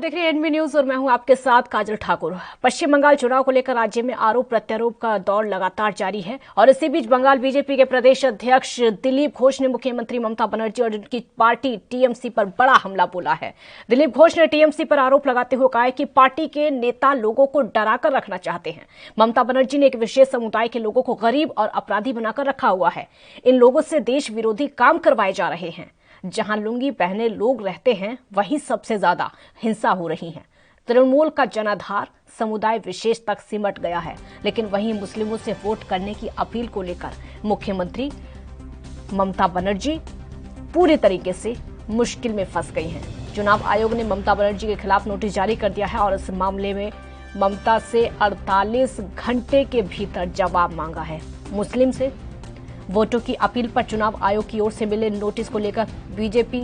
देख रहे हैं एनबी न्यूज और मैं हूं आपके साथ काजल ठाकुर। पश्चिम बंगाल चुनाव को लेकर राज्य में आरोप प्रत्यारोप का दौर लगातार जारी है और इसी बीच बंगाल बीजेपी के प्रदेश अध्यक्ष दिलीप घोष ने मुख्यमंत्री ममता बनर्जी और उनकी पार्टी टीएमसी पर बड़ा हमला बोला है। दिलीप घोष ने टीएमसी पर आरोप लगाते हुए कहा है कि पार्टी के नेता लोगों को डराकर रखना चाहते हैं। ममता बनर्जी ने एक विशेष समुदाय के लोगों को गरीब और अपराधी बनाकर रखा हुआ है। इन लोगों से देश विरोधी काम करवाए जा रहे हैं। जहां लुंगी पहने लोग रहते हैं वहीं सबसे ज्यादा हिंसा हो रही है। तृणमूल का जनाधार समुदाय विशेष तक सिमट गया है, लेकिन वहीं मुस्लिमों से वोट करने की अपील को लेकर मुख्यमंत्री ममता बनर्जी पूरी तरीके से मुश्किल में फंस गई हैं। चुनाव आयोग ने ममता बनर्जी के खिलाफ नोटिस जारी कर दिया है और इस मामले में ममता से 48 घंटे के भीतर जवाब मांगा है। मुस्लिम से वोटों की अपील पर चुनाव आयोग की ओर से मिले नोटिस को लेकर बीजेपी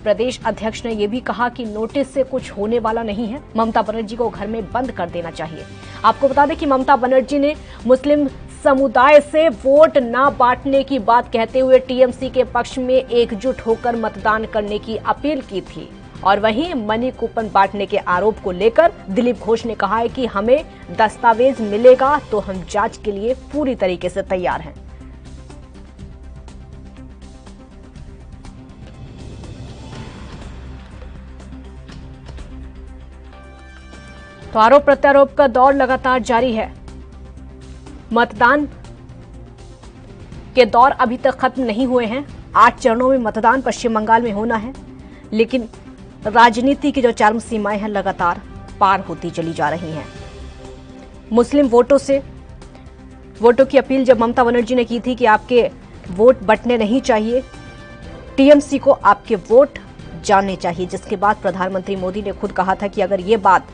प्रदेश अध्यक्ष ने यह भी कहा कि नोटिस से कुछ होने वाला नहीं है, ममता बनर्जी को घर में बंद कर देना चाहिए। आपको बता दें कि ममता बनर्जी ने मुस्लिम समुदाय से वोट न बांटने की बात कहते हुए टीएमसी के पक्ष में एकजुट होकर मतदान करने की अपील की थी। और वहीं मनी कूपन बांटने के आरोप को लेकर दिलीप घोष ने कहा है कि हमें दस्तावेज मिलेगा तो हम जांच के लिए पूरी तरीके से तैयार हैं। तो आरोप प्रत्यारोप का दौर लगातार जारी है। मतदान के दौर अभी तक खत्म नहीं हुए हैं। 8 चरणों में मतदान पश्चिम बंगाल में होना है, लेकिन राजनीति की जो चरम सीमाएं हैं लगातार पार होती चली जा रही हैं। मुस्लिम वोटों की अपील जब ममता बनर्जी ने की थी कि आपके वोट बंटने नहीं चाहिए, टीएमसी को आपके वोट जानने चाहिए, जिसके बाद प्रधानमंत्री मोदी ने खुद कहा था कि अगर ये बात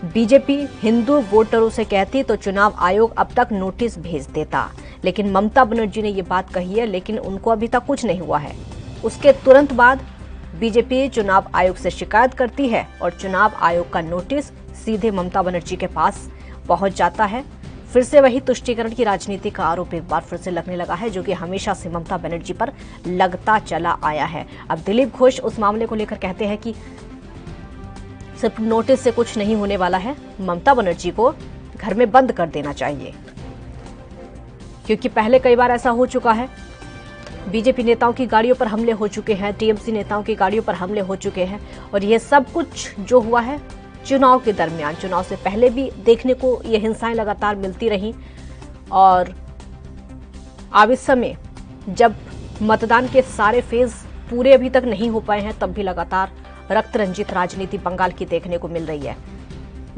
बीजेपी हिंदू वोटरों से कहती तो चुनाव आयोग अब तक नोटिस भेज देता। लेकिन ममता बनर्जी ने ये बात कही है, लेकिन उनको अभी तक कुछ नहीं हुआ है। उसके तुरंत बाद बीजेपी चुनाव आयोग से शिकायत करती है और चुनाव आयोग का नोटिस सीधे ममता बनर्जी के पास पहुंच जाता है। फिर से वही तुष्टीकरण की राजनीति का आरोप एक बार फिर से लगने लगा है, जो कि हमेशा से ममता बनर्जी पर लगता चला आया है। अब दिलीप घोष उस मामले को लेकर कहते हैं कि सिर्फ नोटिस से कुछ नहीं होने वाला है, ममता बनर्जी को घर में बंद कर देना चाहिए, क्योंकि पहले कई बार ऐसा हो चुका है। बीजेपी नेताओं की गाड़ियों पर हमले हो चुके हैं, टीएमसी नेताओं की गाड़ियों पर हमले हो चुके हैं और यह सब कुछ जो हुआ है चुनाव के दरमियान, चुनाव से पहले भी देखने को ये हिंसाएं लगातार मिलती रहीं। और अब इस समय जब मतदान के सारे फेज पूरे अभी तक नहीं हो पाए हैं, तब भी लगातार रक्त रंजित राजनीति बंगाल की देखने को मिल रही है।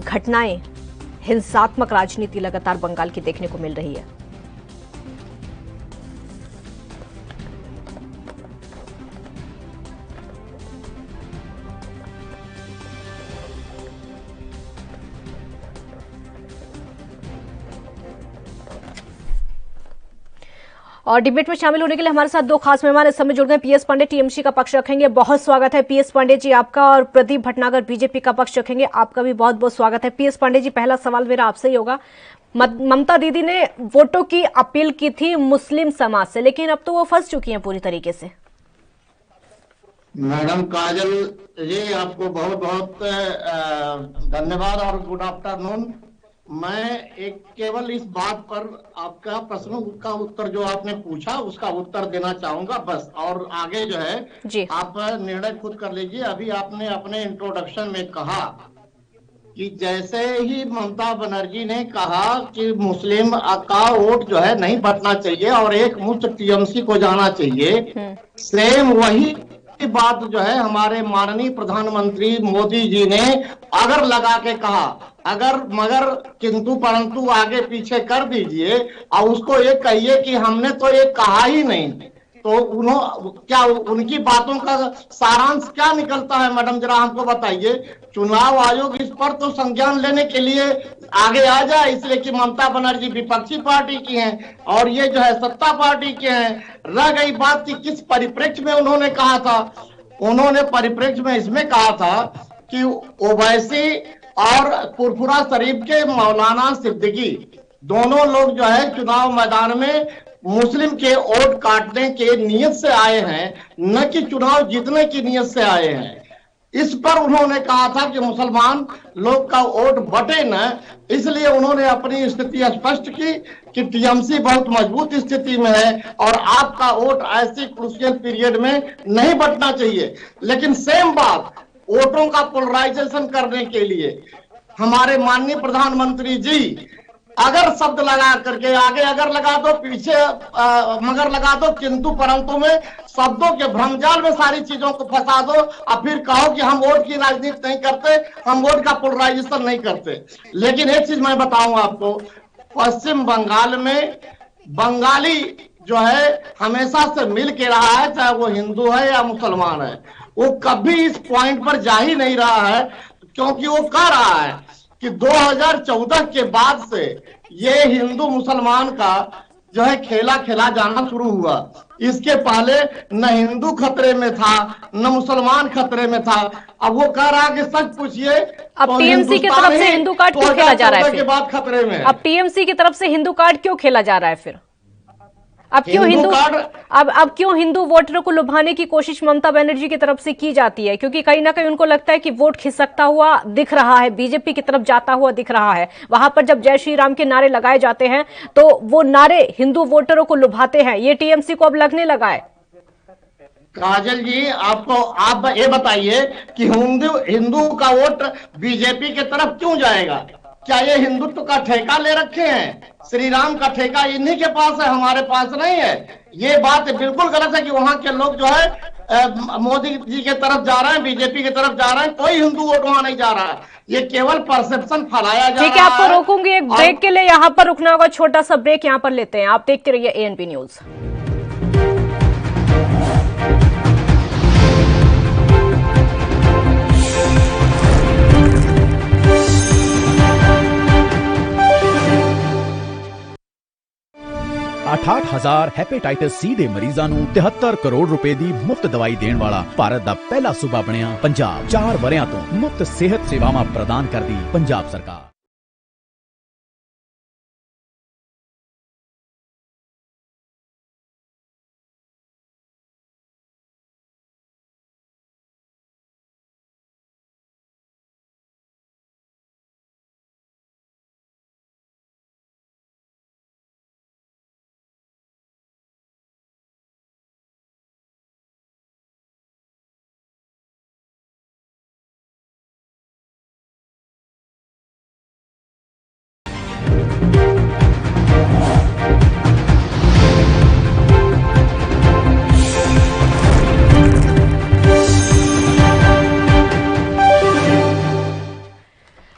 घटनाएं, हिंसात्मक राजनीति लगातार बंगाल की देखने को मिल रही है। और डिबेट में शामिल होने के लिए हमारे साथ 2 खास मेहमान इस समय जुड़ गए। पीएस पांडे टीएमसी का पक्ष रखेंगे, बहुत स्वागत है पीएस पांडे जी आपका, और प्रदीप भटनागर बीजेपी का पक्ष रखेंगे, आपका भी बहुत बहुत स्वागत है। पीएस पांडे जी, पहला सवाल मेरा आपसे ही होगा। ममता दीदी ने वोटों की अपील की थी मुस्लिम समाज से, लेकिन अब तो वो फंस चुकी हैं पूरी तरीके से। मैडम काजल जी, आपको बहुत बहुत धन्यवाद और गुड आफ्टरनून। मैं एक केवल इस बात पर आपका प्रश्नों का उत्तर जो आपने पूछा उसका उत्तर देना चाहूंगा बस, और आगे जो है आप निर्णय खुद कर लीजिए। अभी आपने अपने इंट्रोडक्शन में कहा कि जैसे ही ममता बनर्जी ने कहा कि मुस्लिम का वोट जो है नहीं बंटना चाहिए और एक मुश्त टीएमसी को जाना चाहिए, सेम वही बात जो है हमारे माननीय प्रधानमंत्री मोदी जी ने अगर लगा के कहा, अगर मगर किंतु परंतु आगे पीछे कर दीजिए और उसको ये कहिए कि हमने तो ये कहा ही नहीं, तो क्या उनकी बातों का सारांश क्या निकलता है मैडम, जरा हमको बताइए। चुनाव आयोग इस पर तो संज्ञान लेने के लिए आगे आ जाए, इसलिए कि ममता बनर्जी विपक्षी पार्टी की हैं और ये जो है सत्ता पार्टी के हैं। रह गई बात कि किस परिप्रेक्ष्य में उन्होंने कहा था, उन्होंने परिप्रेक्ष्य में इसमें कहा था कि ओवैसी और फुरफुरा शरीफ के मौलाना सिद्दीकी दोनों लोग जो है चुनाव मैदान में मुस्लिम के वोट काटने के नियत से आए हैं, न कि चुनाव जीतने की नियत से आए हैं। इस पर उन्होंने कहा था कि मुसलमान लोग का वोट बटे न, इसलिए उन्होंने अपनी स्थिति स्पष्ट की कि टीएमसी बहुत मजबूत स्थिति में है और आपका वोट ऐसी क्रूशियल पीरियड में नहीं बटना चाहिए। लेकिन सेम बात वोटों का पोलराइजेशन करने के लिए हमारे माननीय प्रधानमंत्री जी अगर शब्द लगा करके आगे अगर लगा दो, पीछे मगर लगा दो, किंतु परंतु में शब्दों के भ्रमजाल में सारी चीजों को फंसा दो और फिर कहो कि हम वोट की राजनीति नहीं करते, हम वोट का पोलराइजेशन नहीं करते। लेकिन एक चीज मैं बताऊं आपको, पश्चिम बंगाल में बंगाली जो है हमेशा से मिल के रहा है, चाहे वो हिंदू है या मुसलमान है, वो कभी इस पॉइंट पर जा ही नहीं रहा है, क्योंकि वो कह रहा है कि 2014 के बाद से ये हिंदू मुसलमान का जो है खेला खेला जाना शुरू हुआ। इसके पहले न हिंदू खतरे में था न मुसलमान खतरे में था। अब वो कह रहा है कि सच पूछिए, अब टीएमसी की तरफ से हिंदू कार्ड क्यों खेला जा रहा है? के बाद खतरे में अब टीएमसी की तरफ से हिंदू कार्ड क्यों खेला जा रहा है फिर? अब क्यों हिंदू हिंदू वोटरों को लुभाने की कोशिश ममता बनर्जी की तरफ से की जाती है? क्योंकि कहीं ना कहीं उनको लगता है कि वोट खिसकता हुआ दिख रहा है, बीजेपी की तरफ जाता हुआ दिख रहा है। वहां पर जब जय श्री राम के नारे लगाए जाते हैं तो वो नारे हिंदू वोटरों को लुभाते हैं। ये टीएमसी को अब लगने लगा है। काजल जी, आप ये बताइए कि हिंदू का वोट बीजेपी की तरफ क्यों जाएगा? क्या ये हिंदुत्व का ठेका ले रखे हैं? श्री राम का ठेका इन्हीं के पास है, हमारे पास नहीं है। ये बात बिल्कुल गलत है कि वहां के लोग जो है मोदी जी के तरफ जा रहे हैं, बीजेपी की तरफ जा रहे हैं। कोई हिंदू वोट वहां नहीं जा रहा है, ये केवल परसेप्शन फैलाया जा रहा है। ठीक है, आपको रोकूंगी एक ब्रेक के लिए, यहाँ पर रुकना होगा, छोटा सा ब्रेक यहाँ पर लेते हैं। आप देखते रहिए एएनपी न्यूज। अठाठ हजार ਹੈਪੇਟਾਈਟਸ ਸੀ ਦੇ ਮਰੀਜ਼ਾਂ ਨੂੰ 73 ਕਰੋੜ ਰੁਪਏ ਦੀ ਮੁਫਤ ਦਵਾਈ ਦੇਣ ਵਾਲਾ ਭਾਰਤ ਦਾ ਪਹਿਲਾ ਸੂਬਾ ਬਣਿਆ ਪੰਜਾਬ। 4 ਵਰਿਆਂ ਤੋਂ ਮੁਫਤ ਸਿਹਤ ਸੇਵਾਵਾਂ ਪ੍ਰਦਾਨ ਕਰਦੀ ਪੰਜਾਬ ਸਰਕਾਰ।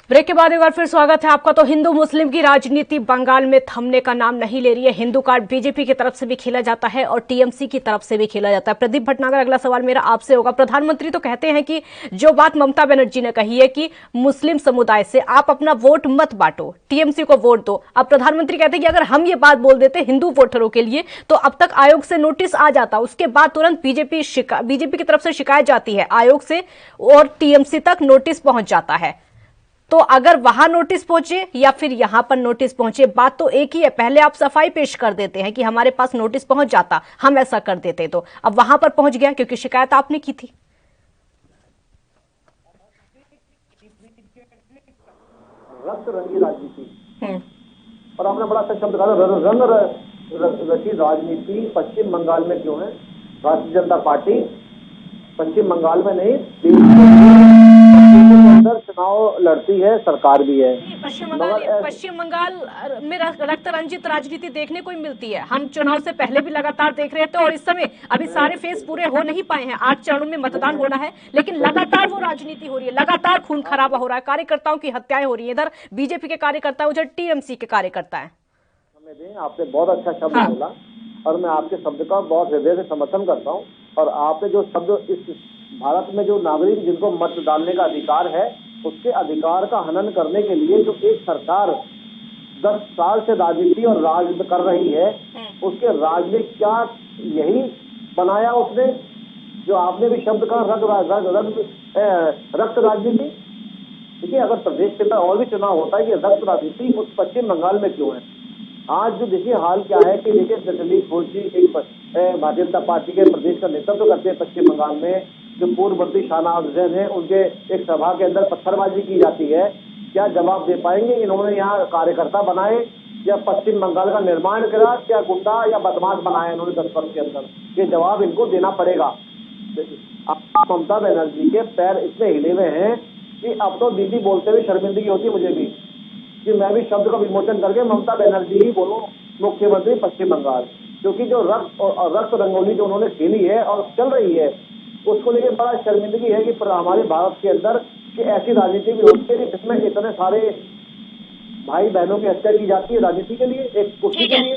ब्रेक के बाद एक बार फिर स्वागत है आपका। तो हिंदू मुस्लिम की राजनीति बंगाल में थमने का नाम नहीं ले रही है। हिंदू कार्ड बीजेपी की तरफ से भी खेला जाता है और टीएमसी की तरफ से भी खेला जाता है। प्रदीप भटनागर, अगला सवाल मेरा आपसे होगा। प्रधानमंत्री तो कहते हैं कि जो बात ममता बनर्जी ने कही है कि मुस्लिम समुदाय से आप अपना वोट मत बांटो, टीएमसी को वोट दो। अब प्रधानमंत्री कहते हैं कि अगर हम ये बात बोल देते हिंदू वोटरों के लिए तो अब तक आयोग से नोटिस आ जाता, उसके बाद तुरंत बीजेपी की तरफ से शिकायत जाती है आयोग से और टीएमसी तक नोटिस पहुंच जाता है। तो अगर वहां नोटिस पहुंचे या फिर यहां पर नोटिस पहुंचे, बात तो एक ही है। पहले आप सफाई पेश कर देते हैं कि हमारे पास नोटिस पहुंच जाता, हम ऐसा कर देते। तो अब वहां पर पहुंच गया क्योंकि शिकायत आपने की थी। रक्त रंगी राजनीति और आपने बड़ा अच्छा शब्द कहा, रंग रची राजनीति पश्चिम बंगाल में क्यों है? भारतीय जनता पार्टी पश्चिम बंगाल में नहीं, अंदर चुनाव लड़ती है, सरकार भी है। पश्चिम बंगाल में रक्त रंजित राजनीति देखने को ही मिलती है। हम चुनाव से पहले भी लगातार देख रहे थे और इस समय अभी सारे फेज पूरे हो नहीं पाए हैं। 8 चरणों में मतदान होना है, लेकिन लगातार वो राजनीति हो रही है, लगातार खून खराबा हो रहा है, कार्यकर्ताओं की हत्याएं हो रही है। इधर बीजेपी के कार्यकर्ता, उधर टीएमसी के कार्यकर्ता है। आपने बहुत अच्छा शब्द बोला और मैं आपके शब्द का बहुत हृदय से समर्थन करता हूँ। और आपने जो शब्द, इस भारत में जो नागरिक जिनको मत डालने का अधिकार है, उसके अधिकार का हनन करने के लिए जो एक सरकार 10 साल से राजनीति और राज कर रही है, उसके राज में क्या यही बनाया उसने जो आपने भी शब्द कहा, रक्त राजनीति। देखिए, अगर प्रदेश के अंदर और भी चुनाव होता है कि रक्त राजनीति उस पश्चिम बंगाल में क्यों है? आज जो देखिए हाल क्या है कि देखिए दिलीप घोष जी एक भारतीय जनता पार्टी के प्रदेश का नेतृत्व करते हैं पश्चिम बंगाल में। जो पूर्व मंत्री शाहनवाज हुसैन है, उनके एक सभा के अंदर पत्थरबाजी की जाती है, क्या जवाब दे पाएंगे? इन्होंने यहाँ कार्यकर्ता बनाए या पश्चिम बंगाल का निर्माण करा, क्या गुंडा या बदमाश बनाया इन्होंने 10 वर्ष के अंदर? ये जवाब इनको देना पड़ेगा। ममता बनर्जी के पैर इतने हिले हुए हैं कि अब तो दीदी बोलते हुए शर्मिंदगी होती है मुझे भी, कि मैं भी शब्द का विमोचन करके ममता बनर्जी ही बोलूं मुख्यमंत्री पश्चिम बंगाल। क्योंकि जो रक्त रंगोली जो उन्होंने खेली है और चल रही है, उसको लेकर बड़ा शर्मिंदगी है कि हमारे भारत के अंदर कि ऐसी राजनीति भी होती है जिसमें इतने सारे भाई बहनों की हत्या की जाती है राजनीति के लिए, एक कुर्सी के लिए।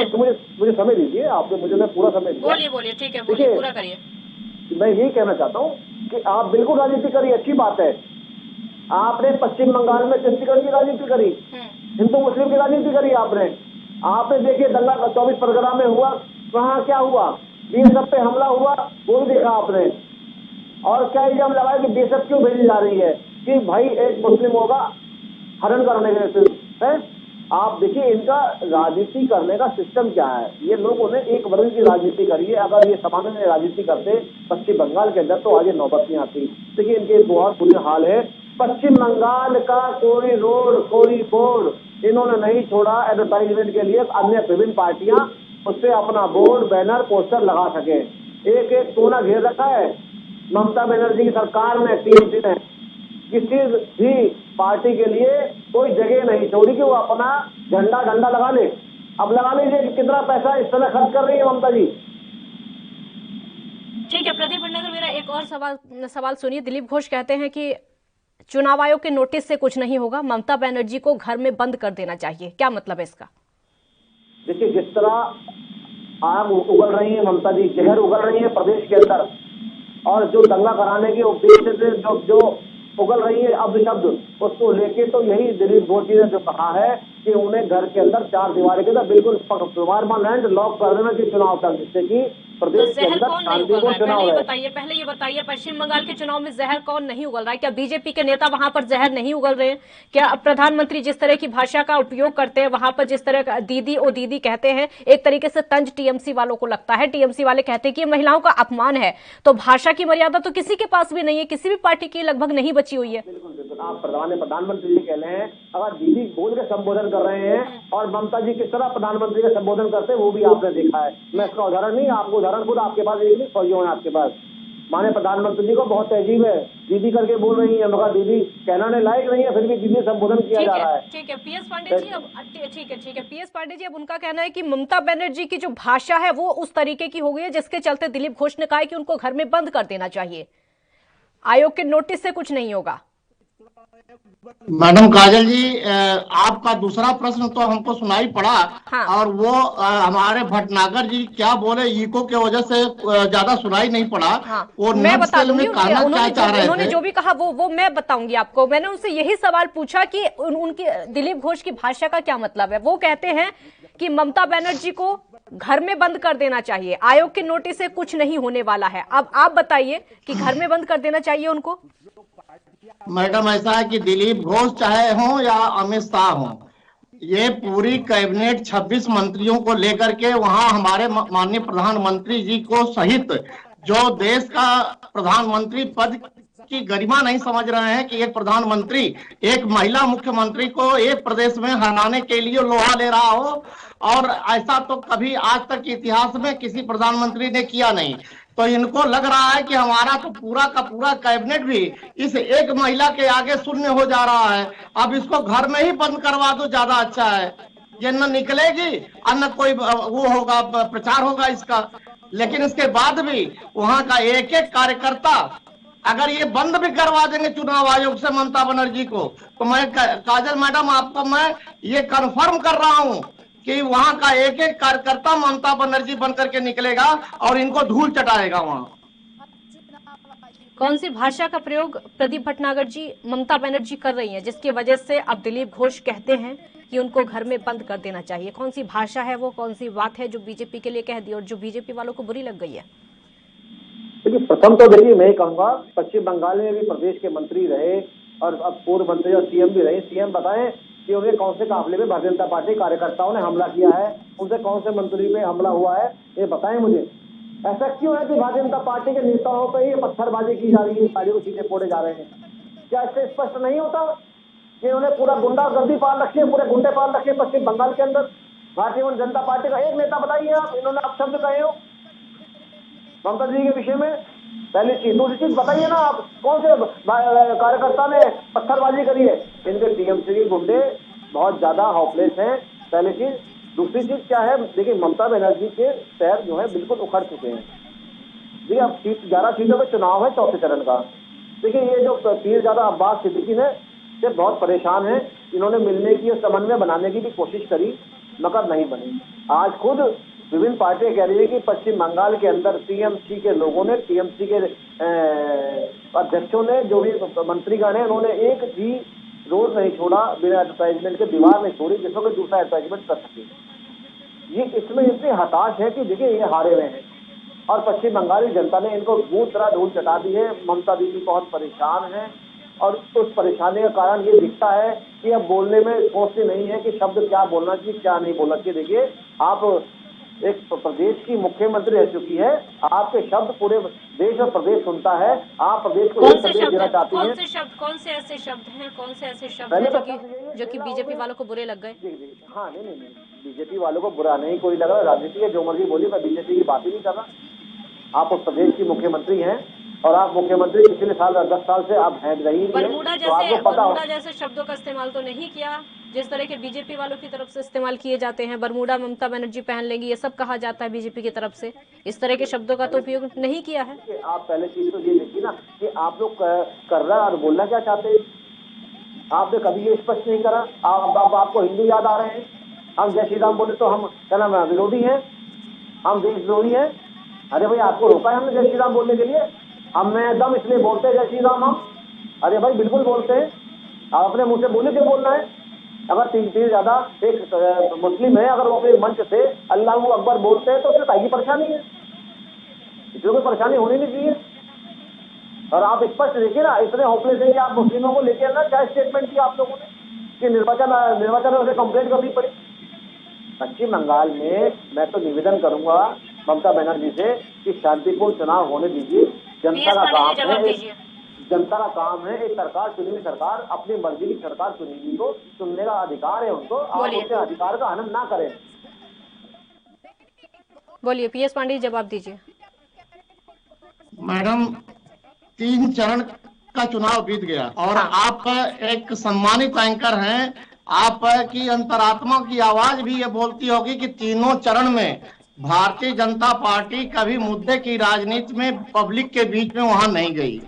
तो मुझे समय दीजिए, आपने मुझे मैं पूरा समय दिया। बोलिए, ठीक है, बोलिए, पूरा करिए। मैं यही कहना चाहता हूँ कि आप बिल्कुल राजनीति करिए, अच्छी बात है। आपने पश्चिम बंगाल में छत्तीसगढ़ की राजनीति करी, हिंदू मुस्लिम की राजनीति करी आपने देखिए दंगा 24 परगना में हुआ, वहाँ क्या हुआ, बीएसएफ पे हमला हुआ, वो भी देखा आपने। और क्या इल्जाम लगाया कि बीएसएफ क्यों भेजी जा रही है कि भाई एक मुस्लिम होगा हरण करने के लिए। आप देखिए इनका राजनीति करने का सिस्टम क्या है। ये लोगों ने एक वर्ग की राजनीति करी है। अगर ये समाज में राजनीति करते पश्चिम बंगाल के अंदर तो आज ये नौबत नहीं आती। देखिए इनके बहुत बुरे हाल है। पश्चिम बंगाल का कोई रोड कोई बोर्ड इन्होंने नहीं छोड़ा एडवर्टाइजमेंट के लिए, अन्य विभिन्न पार्टियां उस पर अपना बोर्ड बैनर पोस्टर लगा सके। एक एक कोना घेर रखा है ममता बनर्जी की सरकार ने, टीएमसी ने। किसी भी पार्टी के लिए कोई जगह नहीं छोड़ी कि वो अपना झंडा डंडा लगा ले। अब लगा लीजिए कि कितना पैसा इस समय खर्च कर रही है ममता जी। ठीक है प्रदीप भटनागर, मेरा एक और सवाल सुनिए। दिलीप घोष कहते हैं कि चुनाव आयोग के नोटिस से कुछ नहीं होगा, ममता बनर्जी को घर में बंद कर देना चाहिए। क्या मतलब है इसका? देखिए जिस तरह आग उगल रही है ममता जी, जहर उगल रही है प्रदेश के अंदर, और जो दंगा कराने के उद्देश्य से जो उगल रही है अब शब्द, उसको लेके तो यही दिलीप घोष जी ने जो कहा है कि उन्हें घर के अंदर 4 दीवारी के अंदर बिल्कुल परमानेंट लॉक कर देना चाहिए चुनाव तक, जिससे कि प्रदेश के अंदर शांतिपूर्ण चुनाव है। पहले ये बताइए पश्चिम बंगाल के चुनाव में जहर कौन नहीं उगल रहा है? क्या बीजेपी के नेता वहां पर जहर नहीं उगल रहे हैं? क्या प्रधानमंत्री जिस तरह की भाषा का उपयोग करते हैं वहां पर, जिस तरह दीदी ओ दीदी कहते हैं, एक तरीके से तंज टीएमसी वालों को लगता है। टीएमसी वाले कहते हैं कि महिलाओं का अपमान है। तो भाषा की मर्यादा तो किसी के पास भी नहीं है, किसी भी पार्टी की लगभग नहीं बची हुई है। बिल्कुल बिल्कुल, आप प्रधानमंत्री जी कह रहे हैं, अगर दीदी बोल के संबोधन कर रहे हैं और ममता जी किस तरह प्रधानमंत्री का संबोधन करते हैं वो भी आपने देखा है। मैं इसका उदाहरण नहीं, आपको उदाहरण खुद आपके पास फौजियों है आपके पास। माने प्रधानमंत्री जी को बहुत तहजीब है, दीदी करके बोल रही है, मगर दीदी कहना लायक नहीं है, फिर भी दीदी संबोधन किया जा रहा है। ठीक है पीएस पांडे जी, अब ठीक है पीएस पांडे जी, अब उनका कहना है कि ममता बनर्जी की जो भाषा है वो उस तरीके की हो गई है जिसके चलते दिलीप घोष ने कहा है कि उनको घर में बंद कर देना चाहिए, आयोग के नोटिस से कुछ नहीं होगा। मैडम काजल जी, आपका दूसरा प्रश्न तो हमको सुनाई पड़ा। हाँ। और वो हमारे भटनागर जी क्या बोले इको के वजह से ज्यादा सुनाई नहीं पड़ा। हाँ। वो मैं बता दूंगी उन्होंने जो भी कहा वो मैं बताऊंगी आपको। मैंने उनसे यही सवाल पूछा कि उनकी दिलीप घोष की भाषा का क्या मतलब है। वो कहते हैं कि ममता बनर्जी को घर में बंद कर देना चाहिए, आयोग के नोटिस से कुछ नहीं होने वाला है। अब आप बताइए कि घर में बंद कर देना चाहिए उनको? मैडम ऐसा है कि दिलीप घोष चाहे हो या अमित शाह हो, ये पूरी कैबिनेट 26 मंत्रियों को लेकर के वहां हमारे माननीय प्रधानमंत्री जी को सहित जो देश का प्रधानमंत्री पद की गरिमा नहीं समझ रहे हैं कि एक प्रधानमंत्री एक महिला मुख्यमंत्री को एक प्रदेश में हराने के लिए लोहा ले रहा हो, और ऐसा तो कभी आज तक इतिहास में किसी प्रधानमंत्री ने किया नहीं। तो इनको लग रहा है कि हमारा तो पूरा का पूरा कैबिनेट भी इस एक महिला के आगे शून्य हो जा रहा है। अब इसको घर में ही बंद करवा दो, ज्यादा अच्छा है। ये न निकलेगी और न कोई वो होगा, प्रचार होगा इसका। लेकिन इसके बाद भी वहां का एक एक कार्यकर्ता अगर ये बंद भी करवा देंगे चुनाव आयोग से ममता बनर्जी को, तो मैं काजल मैडम आपको मैं ये कन्फर्म कर रहा हूं कि वहां का एक एक कार्यकर्ता ममता बनर्जी बनकर के निकलेगा और इनको धूल चटाएगा। वहां कौन सी भाषा का प्रयोग प्रदीप भटनागर जी ममता बनर्जी कर रही हैं जिसकी वजह से अब दिलीप घोष कहते हैं कि उनको घर में बंद कर देना चाहिए? कौन सी भाषा है वो, कौन सी बात है जो बीजेपी के लिए कह दी और जो बीजेपी वालों को बुरी लग गई है? देखिए प्रथम तो देखिए मैं कहूँगा पश्चिम बंगाल में भी प्रदेश के मंत्री रहे और अब पूर्व मंत्री और सीएम भी रहे। सीएम बताएं कि उन्हें कौन से काफिले में भारतीय जनता पार्टी कार्यकर्ताओं ने हमला किया है, उनसे कौन से मंत्री पे हमला हुआ है, ये बताएं मुझे। ऐसा क्यों है कि भारतीय जनता पार्टी के नेताओं पर ही पत्थरबाजी की जा रही है, साड़ी को सीधे फोड़े जा रहे हैं? क्या इससे स्पष्ट नहीं होता कि उन्होंने पूरा गुंडागर्दी पाल रखी है, पूरे गुंडे पाल रखे हैं पश्चिम बंगाल के अंदर? भारतीय जनता पार्टी का एक नेता बताइए आप, इन्होंने आप शब्द कहे हो ममता जी के विषय में? पहली चीज। दूसरी चीज बताइए ना, आप कौन से कार्यकर्ता ने पत्थरबाजी करी है? इनके टीएमसी के गुंडे बहुत ज्यादा हॉपलेस हैं, पहली चीज। दूसरी चीज क्या है, देखिए ममता बनर्जी के पैर जो है बिल्कुल उखड़ चुके हैं। देखिए अब 11 सीटों पे चुनाव है चौथे चरण का। देखिए ये जो पीरजादा अब्बास सिद्दीकी ने से बहुत परेशान है, इन्होंने मिलने की और समन्वय बनाने की भी कोशिश करी मगर नहीं बनी। आज खुद विभिन्न पार्टियां कह रही है कि पश्चिम बंगाल के अंदर टीएमसी के लोगों ने, टीएमसी के अध्यक्षों ने, जो भी मंत्रीगण है, उन्होंने एक भी रोड नहीं छोड़ा बिना एडवर्टाइजमेंट के, दीवार नहीं छोड़ी जिसमें कोई दूसरा एडवर्टाइजमेंट कर सके। ये इसमें इतने हताश है कि देखिए ये हारे हुए हैं और पश्चिम बंगाली जनता ने इनको बहुत तरह धूल चटा दी है। ममता दीदी बहुत परेशान है और उस परेशानी का कारण ये दिखता है कि अब बोलने में सोचते नहीं है कि शब्द क्या बोलना चाहिए क्या नहीं बोलना चाहिए। देखिए आप एक प्रदेश की मुख्यमंत्री रह चुकी है, आपके शब्द पूरे देश और प्रदेश सुनता है, आप प्रदेश को कौन से संदेश देना चाहती हैं? कौन से ऐसे शब्द हैं जो कि बीजेपी वालों को बुरे लग गए? हाँ नहीं, बीजेपी वालों को बुरा नहीं कोई लग रहा, राजनीति है, जो मर्जी बोलिए, मैं बीजेपी की बात ही नहीं कर रहा। आप उस प्रदेश की मुख्यमंत्री हैं और आप मुख्यमंत्री पिछले साल 10 साल से आप हैं रही है, तो आपको पता जैसे शब्दों का इस्तेमाल तो नहीं किया जिस तरह के बीजेपी वालों की तरफ से इस्तेमाल किए जाते हैं। बरमूडा ममता बनर्जी पहन लेंगी, ये सब कहा जाता है बीजेपी की तरफ से। इस तरह के शब्दों का तो उपयोग नहीं किया है। आप पहले चीज तो ये देखिए ना कि आप लोग कर रहा और बोलना क्या चाहते हैं। आपने कभी ये स्पष्ट नहीं करा। आपको हिंदू याद आ रहे हैं? हम जय श्री राम बोले तो हम क्या नाम विरोधी हैं, हम देशद्रोही हैं? अरे भाई आपको रोका है हमने जय श्री राम बोलने के लिए? हम एकदम इसलिए बोलते हैं जय श्री राम हम? अरे भाई बिल्कुल बोलते हैं। आप अपने मुंह से बोले क्यों बोलना है? अगर तीन ज्यादा एक मुस्लिम है, अगर वो अपने मंच से अल्लाह अकबर बोलते हैं तो उसमें काई की परेशानी है? इसमें कोई परेशानी होनी नहीं चाहिए। और आप स्पष्ट देखिए ना, इतने होपलेस है कि आप मुस्लिमों को लेकर ना क्या स्टेटमेंट किया आप लोगों ने कि निर्वाचन में कंप्लेंट करनी पड़ी। पश्चिम बंगाल में मैं तो निवेदन करूंगा ममता बनर्जी से कि शांतिपूर्ण चुनाव होने दीजिए। जनता का काम है, एक सरकार चुनी हुई सरकार अपनी मर्जी की सरकार चुनेगी तो चुनने का अधिकार है उनको, आप उसके अधिकार का हनन ना करें। बोलिए पीएस पांडे, जवाब दीजिए। मैडम 3 चरण का चुनाव बीत गया और आप एक सम्मानित एंकर हैं, आप की अंतरात्मा की आवाज भी ये बोलती होगी कि तीनों चरण में भारतीय जनता पार्टी कभी मुद्दे की राजनीति में पब्लिक के बीच में वहां नहीं गई।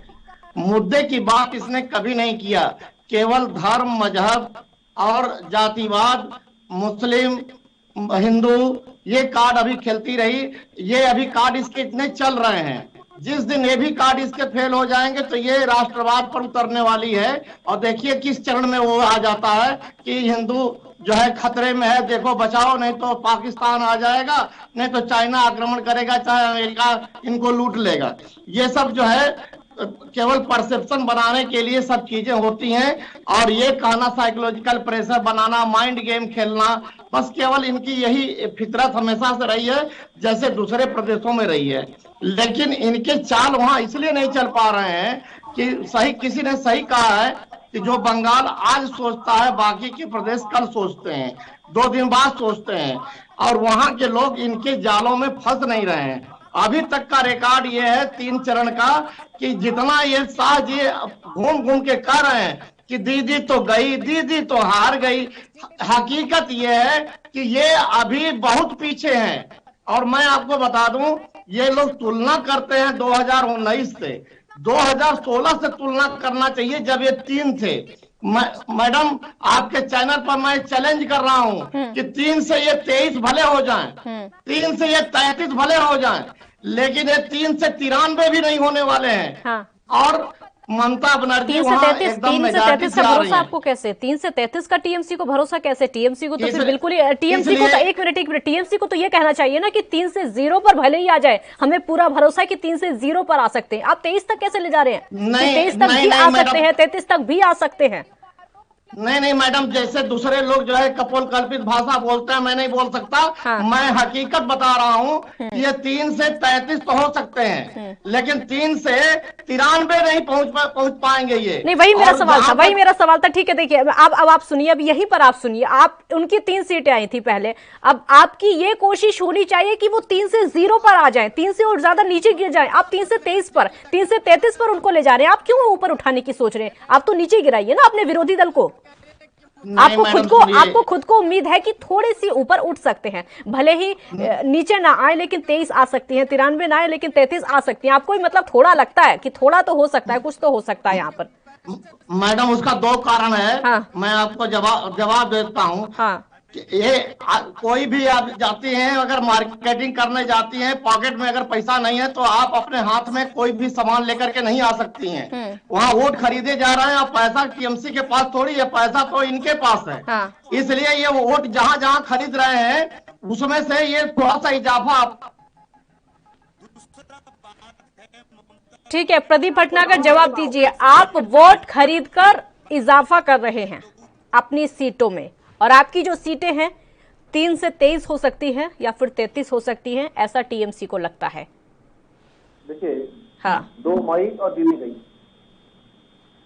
मुद्दे की बात इसने कभी नहीं किया, केवल धर्म, मजहब और जातिवाद, मुस्लिम, हिंदू, ये कार्ड अभी खेलती रही। ये अभी कार्ड इसके इतने चल रहे हैं, जिस दिन ये भी कार्ड इसके फेल हो जाएंगे तो ये राष्ट्रवाद पर उतरने वाली है। और देखिए किस चरण में वो आ जाता है कि हिंदू जो है खतरे में है, देखो बचाओ, नहीं तो पाकिस्तान आ जाएगा, नहीं तो चाइना आक्रमण करेगा, चाहे अमेरिका इनको लूट लेगा। ये सब जो है केवल परसेप्शन बनाने के लिए सब चीजें होती हैं और ये कहना, साइकोलॉजिकल प्रेशर बनाना, माइंड गेम खेलना, बस केवल इनकी यही फितरत हमेशा से रही है, जैसे दूसरे प्रदेशों में रही है। लेकिन इनके चाल वहां इसलिए नहीं चल पा रहे हैं कि सही, किसी ने सही कहा है कि जो बंगाल आज सोचता है बाकी के प्रदेश कल सोचते हैं, 2 दिन बाद सोचते हैं, और वहां के लोग इनके जालों में फंस नहीं रहे हैं। अभी तक का रिकॉर्ड ये है 3 चरण का कि जितना ये शाह जी घूम घूम के कह रहे हैं कि दीदी तो गई, दीदी तो हार गई, हकीकत ये है कि ये अभी बहुत पीछे हैं। और मैं आपको बता दूं, ये लोग तुलना करते हैं 2019 से, 2016 से तुलना करना चाहिए जब ये 3 थे। मैडम आपके चैनल पर मैं चैलेंज कर रहा हूं कि 3 से ये 23 भले हो जाएं, 3 से ये 33 भले हो जाएं, लेकिन ये 3 से 93 भी नहीं होने वाले हैं। हाँ। और ममता बनर्जी वहां एकदम 3 से 33 का भरोसा आपको कैसे? 3 से 33 का टीएमसी को भरोसा कैसे? टीएमसी को तो फिर बिल्कुल ही, टीएमसी को तो एक मिनट टीएमसी को तो ये कहना चाहिए ना कि 3 से 0 पर भले ही आ जाए, हमें पूरा भरोसा है कि 3 से 0 पर आ सकते हैं। आप 23 तक कैसे ले जा रहे हैं? 23 तक भी आ सकते हैं, 33 तक भी आ सकते हैं। नहीं नहीं मैडम, जैसे दूसरे लोग जो है कपोल कल्पित भाषा बोलते हैं, मैं नहीं बोल सकता। हाँ। मैं हकीकत बता रहा हूँ कि ये 3 से 33 तो हो सकते हैं, लेकिन 3 से 93 नहीं पहुंच पाएंगे ये। नहीं, वही मेरा और सवाल था, जहाँ वही तक- मेरा सवाल था। ठीक है, देखिए अब आप सुनिए, अब यहीं पर आप सुनिए। आप उनकी 3 सीटें आई थी पहले, अब आपकी ये कोशिश होनी चाहिए कि वो 3 से 0 पर आ जाएं, 3 से और ज्यादा नीचे गिर जाएं। आप 3 से 23 पर, 3 से 33 पर उनको ले जा रहे हैं। आप क्यों ऊपर उठाने की सोच रहे हैं? आप तो नीचे गिराइए ना अपने विरोधी दल को। नहीं मैडम, सुनिए। आपको खुद को उम्मीद है कि थोड़ी सी ऊपर उठ सकते हैं, भले ही नीचे ना आए लेकिन 23 आ सकती हैं, 93 ना आए लेकिन 33 आ सकती हैं। आपको ही मतलब थोड़ा लगता है कि थोड़ा तो हो सकता है, कुछ तो हो सकता है यहाँ पर। मैडम उसका 2 कारण है। हाँ। मैं आपको जवाब देता हूँ। हाँ। ये कोई भी आप जाती हैं, अगर मार्केटिंग करने जाती हैं, पॉकेट में अगर पैसा नहीं है तो आप अपने हाथ में कोई भी सामान लेकर के नहीं आ सकती हैं। वहाँ वोट खरीदे जा रहे हैं, और पैसा टीएमसी के पास थोड़ी है, पैसा तो इनके पास है। हाँ। इसलिए ये वोट जहां जहां खरीद रहे हैं, उसमें से ये थोड़ा सा इजाफा। ठीक है, प्रदीप भटनागर जवाब दीजिए। आप वोट खरीदकर इजाफा कर रहे हैं अपनी सीटों में, और आपकी जो सीटें हैं 3 से 23 हो सकती हैं या फिर 33 हो सकती हैं, ऐसा टीएमसी को लगता है। देखिए, हाँ। 2 मई और दिल्ली गई,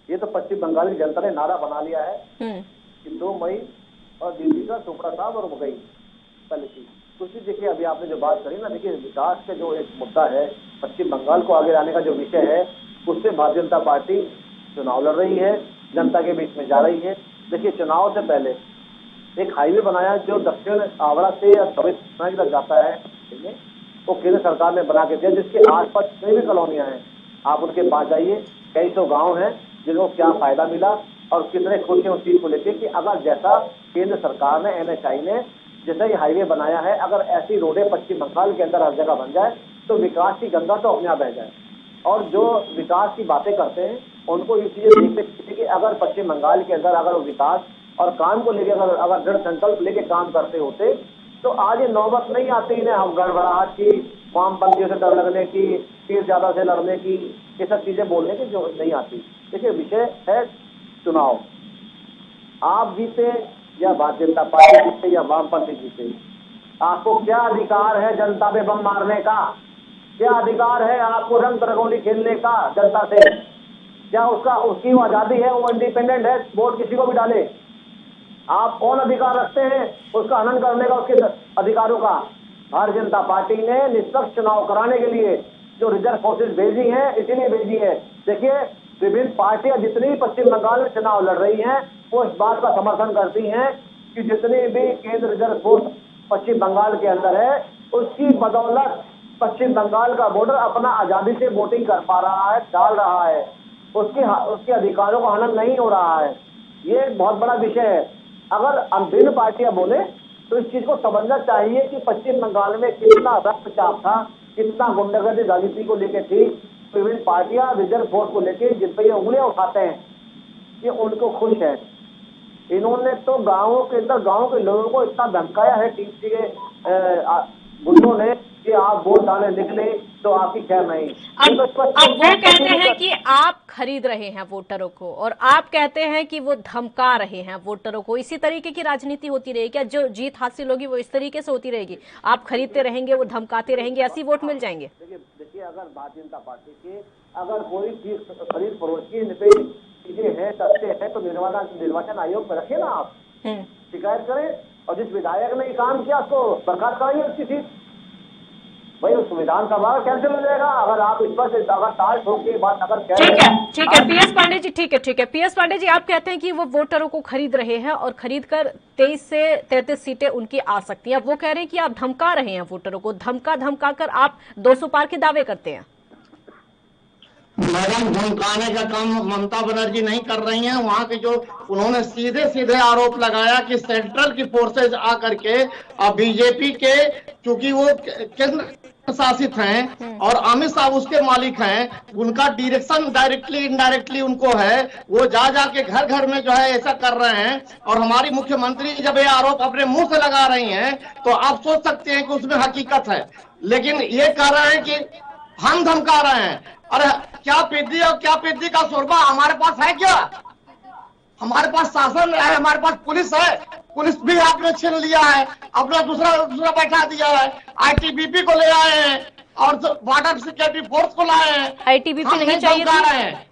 ये तो पश्चिम बंगाल की जनता ने नारा बना लिया है कि 2 मई और दिल्ली का टुकड़ा साहब और वो गई पहले चीज। दूसरी देखिए, अभी आपने जो बात करी ना, देखिए विकास का जो एक मुद्दा है, पश्चिम बंगाल को आगे लाने का जो विषय है, उससे भारतीय जनता पार्टी चुनाव लड़ रही है, जनता के बीच में जा रही है। देखिए, चुनाव से पहले एक हाईवे बनाया जो दक्षिण आवड़ा से तक जाता है, वो केंद्र सरकार ने बना के दिया, जिसके आसपास जितनी भी कॉलोनियां हैं आप उनके पास जाइए, कई सौ गांव हैं जिनको क्या फायदा मिला और कितने खुश हैं उस चीज को लेकर कि अगर जैसा केंद्र सरकार ने NHI ने जैसा ये हाईवे बनाया है, अगर ऐसी रोडें पश्चिम बंगाल के अंदर हर जगह बन जाए तो विकास की गंगा तो अपने आप बह जाए। और जो विकास की बातें करते हैं उनको ये चीजें देखते कि अगर पश्चिम बंगाल के अंदर अगर विकास और काम को लेकर अगर दृढ़ संकल्प लेके काम करते होते तो आज ये नौबत नहीं आती इन्हें हम गड़बड़ाहट की, वामपंथियों से डर लगने की, तीर ज्यादा से लड़ने की, ये सब चीजें बोलने की जो नहीं आती। देखिए, विषय है चुनाव, आप जीते या भारतीय जनता पार्टी जीते या वामपंथी जीते, आपको क्या अधिकार है जनता पे बम मारने का? क्या अधिकार है आपको रंग रंगोली खेलने का जनता से? क्या उसकी वो आजादी है, वो इंडिपेंडेंट है, वोट किसी को भी डाले? आप कौन अधिकार रखते हैं उसका हनन करने का, उसके अधिकारों का? भारतीय जनता पार्टी ने निष्पक्ष चुनाव कराने के लिए जो रिजर्व फोर्सेज भेजी हैं, इसीलिए भेजी है। देखिए, विभिन्न पार्टियां जितनी भी पश्चिम बंगाल में चुनाव लड़ रही हैं, वो इस बात का समर्थन करती हैं कि जितनी भी केंद्र रिजर्व फोर्स पश्चिम बंगाल के अंदर है, उसकी बदौलत पश्चिम बंगाल का वोटर अपना आजादी से वोटिंग कर पा रहा है, डाल रहा है, उसके अधिकारों का हनन नहीं हो रहा है। ये एक बहुत बड़ा विषय है। अगर विभिन्न पार्टियां बोले तो इस चीज को समझना चाहिए कि पश्चिम बंगाल में कितना रक्तचाप था, कितना गुंडागर्दी राजनीति को लेकर थी। विभिन्न पार्टियां रिजर्व फोर्स को लेकर जिन पर ये उंगलियां उठाते हैं, ये उनको खुश है। इन्होंने तो गांवों के अंदर गांव के लोगों को इतना धमकाया है टीएमसी के गुंडों ने कि आप वोट डालने निकले तो आपकी खैर नहीं। अब वो कहते हैं कि आप खरीद रहे हैं वोटरों को, और आप कहते हैं कि वो धमका रहे हैं वोटरों को। इसी तरीके की राजनीति होती रहेगी क्या? जो जीत हासिल होगी वो इस तरीके से होती रहेगी? आप खरीदते रहेंगे, वो धमकाते रहेंगे, ऐसी वोट मिल जाएंगे? देखिए, अगर भारतीय जनता पार्टी के अगर कोई चीज खरीद फरोख्त की चीजें हैं, तथ्य हैं, तो निर्वाचन आयोग पर रखे ना, आप शिकायत करें, और जिस विधायक ने ये काम किया उसको बर्खास्त कराइए उसकी सीट। भाई उस विधानसभा कैंसिल हो जाएगा अगर आप इस पर अगर ताल ठोक के बात अगर कह रहे हैं। ठीक है पीएस पांडे जी, ठीक है पीएस पांडे जी, आप कहते हैं कि वो वोटरों को खरीद रहे हैं और खरीद कर 23 से 33 सीटें उनकी आ सकती हैं। वो कह रहे हैं कि आप धमका रहे हैं वोटरों को, धमका कर आप 200 पार के दावे करते हैं। मैडम, धमकाने का काम ममता बनर्जी नहीं कर रही हैं। वहां के जो उन्होंने सीधे सीधे आरोप लगाया कि सेंट्रल की फोर्सेज आकर के बीजेपी के, चूंकि वो केंद्र शासित हैं और अमित शाह उसके मालिक हैं, उनका डायरेक्शन डायरेक्टली इनडायरेक्टली उनको है। वो जा के घर घर में जो है ऐसा कर रहे हैं। और हमारी मुख्यमंत्री जब ये आरोप अपने मुंह से लगा रही हैं तो आप सोच सकते हैं कि उसमें हकीकत है। लेकिन ये कह रहे हैं कि हम धमका रहे हैं। अरे क्या पिद्दी और क्या पिद्दी का शोरबा हमारे पास है क्या? हमारे पास शासन है, हमारे पास पुलिस है, पुलिस भी आपने छीन लिया है, अपना दूसरा बैठा दिया है। आईटीबीपी को ले आए हैं और बॉर्डर सिक्योरिटी फोर्स को लाए हैं। आईटीबीपी नहीं चाहिए थी,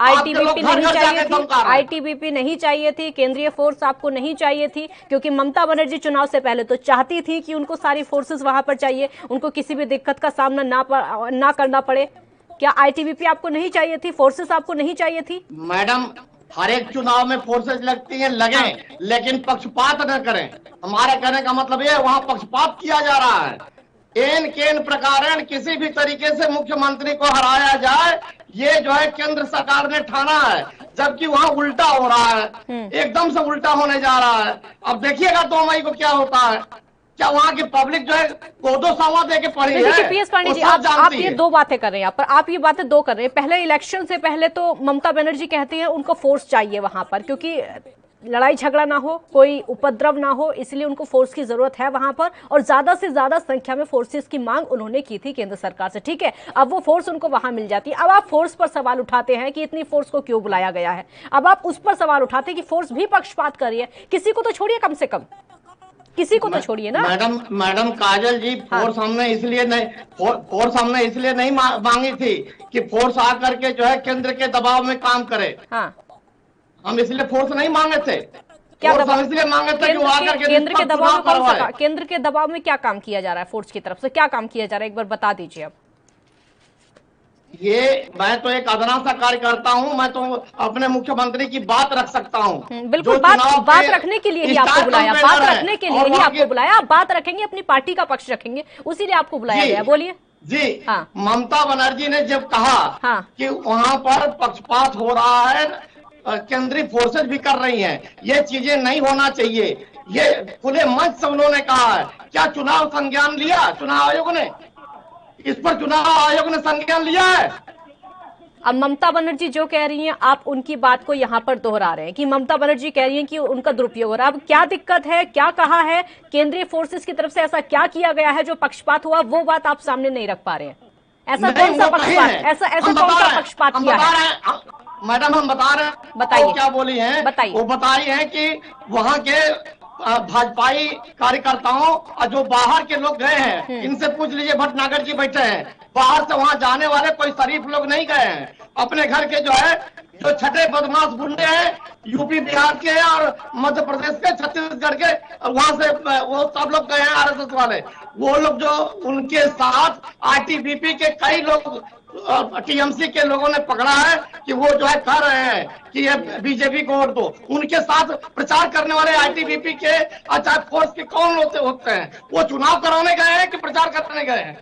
आईटीबीपी नहीं चाहिए थी, आईटीबीपी नहीं चाहिए थी, केंद्रीय फोर्स आपको नहीं चाहिए थी, क्योंकि ममता बनर्जी चुनाव से पहले तो चाहती थी कि उनको सारी फोर्सेस वहां पर चाहिए, उनको किसी भी दिक्कत का सामना ना करना पड़े। क्या आईटीबीपी आपको नहीं चाहिए थी, फोर्सेस आपको नहीं चाहिए थी? मैडम, हर एक चुनाव में फोर्सेज लगती हैं, लगे, लेकिन पक्षपात न करें। हमारे कहने का मतलब ये, वहाँ पक्षपात किया जा रहा है। एन केन प्रकार किसी भी तरीके से मुख्यमंत्री को हराया जाए, ये जो है केंद्र सरकार ने ठाना है, जबकि वहाँ उल्टा हो रहा है, एकदम से उल्टा होने जा रहा है। अब देखिएगा 2 मई को क्या होता है। क्या वहाँ की पब्लिक जो है कोदो सावा दे के पड़ी है? पीएस पांडे जी, आप ये 2 बातें कर रहे हैं यहाँ पर, आप ये बातें 2 कर रहे हैं। पहले इलेक्शन से पहले तो ममता बनर्जी कहती हैं उनको फोर्स चाहिए वहां पर, क्योंकि लड़ाई झगड़ा ना हो, कोई उपद्रव ना हो, इसलिए उनको फोर्स की जरूरत है वहां पर, और ज्यादा से ज्यादा संख्या में फोर्सेस की मांग उन्होंने की थी केंद्र सरकार से। ठीक है, अब वो फोर्स उनको वहां मिल जाती है। अब आप फोर्स पर सवाल उठाते हैं कि इतनी फोर्स को क्यों बुलाया गया है। अब आप उस पर सवाल उठाते हैं कि फोर्स भी पक्षपात कर रही है। किसी को तो छोड़िए, कम से कम किसी को तो छोड़िए ना। मैडम काजल जी, फोर्स हमने इसलिए नहीं मांगी थी कि फोर्स आकर के जो है केंद्र के दबाव में काम करे। हाँ, हम इसलिए फोर्स नहीं मांगे थे। क्या दबाव इसलिए मांगे थे कि वो आकर के केंद्र के दबाव में कौन सा, केंद्र के दबाव में क्या काम किया जा रहा है? फोर्स की तरफ से क्या काम किया जा रहा है, एक बार बता दीजिए। अब ये मैं तो एक अदना सा कार्यकर्ता हूँ, मैं तो अपने मुख्यमंत्री की बात रख सकता हूँ। बिल्कुल, बात रखने के लिए ही आपको बुलाया, बात रखने के लिए ही आपको बुलाया। आप बात रखेंगे, अपनी पार्टी का पक्ष रखेंगे, उसीलिए आपको बुलाया गया। बोलिए जी। हाँ। ममता बनर्जी ने जब कहा कि वहाँ पर पक्षपात हो रहा है, केंद्रीय फोर्सेज भी कर रही हैं, ये चीजें नहीं होना चाहिए, ये खुले मंच से उन्होंने कहा है। क्या चुनाव संज्ञान लिया चुनाव आयोग ने? इस पर चुनाव आयोग ने संज्ञान लिया है? अब ममता बनर्जी जो कह रही हैं, आप उनकी बात को यहाँ पर दोहरा रहे हैं कि ममता बनर्जी कह रही हैं कि उनका दुरुपयोग हो रहा है। अब क्या दिक्कत है, क्या कहा है केंद्रीय फोर्सेस की तरफ से, ऐसा क्या किया गया है जो पक्षपात हुआ, वो बात आप सामने नहीं रख पा रहे हैं। ऐसा कौन सा पक्षपात, ऐसा कौन सा पक्षपात किया है? मैडम हम बता रहे हैं, बताइए क्या बोली है? बताइए। वो बताई है कि वहाँ के भाजपाई कार्यकर्ताओं और जो बाहर के लोग गए हैं, इनसे पूछ लीजिए, भटनागर जी बैठे हैं, बाहर से वहाँ जाने वाले कोई शरीफ लोग नहीं गए हैं। अपने घर के जो है, जो छठे बदमाश गुंडे हैं, यूपी बिहार के और मध्य प्रदेश के, छत्तीसगढ़ के, वहां से वो सब लोग गए हैं आरएसएस वाले। वो लोग जो उनके साथ आईटीबीपी के कई लोग, टीएमसी के लोगों ने पकड़ा है कि वो जो है कह रहे हैं कि ये बीजेपी को वोट दो। उनके साथ प्रचार करने वाले आईटीबीपी के अच्छा फोर्स के कौन होते हैं? वो चुनाव कराने गए हैं कि प्रचार करने गए हैं?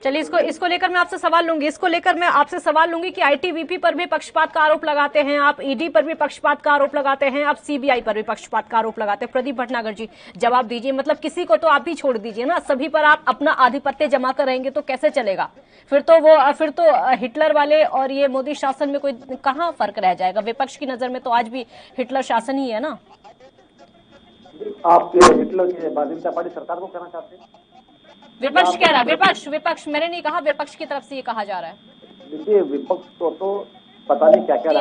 चलिए, इसको लेकर मैं आपसे सवाल लूंगी, कि आईटीबीपी पर भी पक्षपात का आरोप लगाते हैं आप, ईडी पर भी पक्षपात का आरोप लगाते हैं आप, सीबीआई पर भी पक्षपात का आरोप लगाते हैं। प्रदीप भटनागर जी जवाब दीजिए। मतलब किसी को तो आप भी छोड़ दीजिए ना, सभी पर आप अपना आधिपत्य जमा कर रहेंगे तो कैसे चलेगा? फिर तो हिटलर वाले और ये मोदी शासन में कोई कहाँ फर्क रह जाएगा? विपक्ष की नजर में तो आज भी हिटलर शासन ही है ना। आप हिटलर की भारतीय जनता पार्टी सरकार को कहना चाहते हैं? विपक्ष कह रहा है, विपक्ष मैंने नहीं कहा, विपक्ष की तरफ से ये कहा जा रहा है। देखिए, विपक्ष तो पता नहीं क्या क्या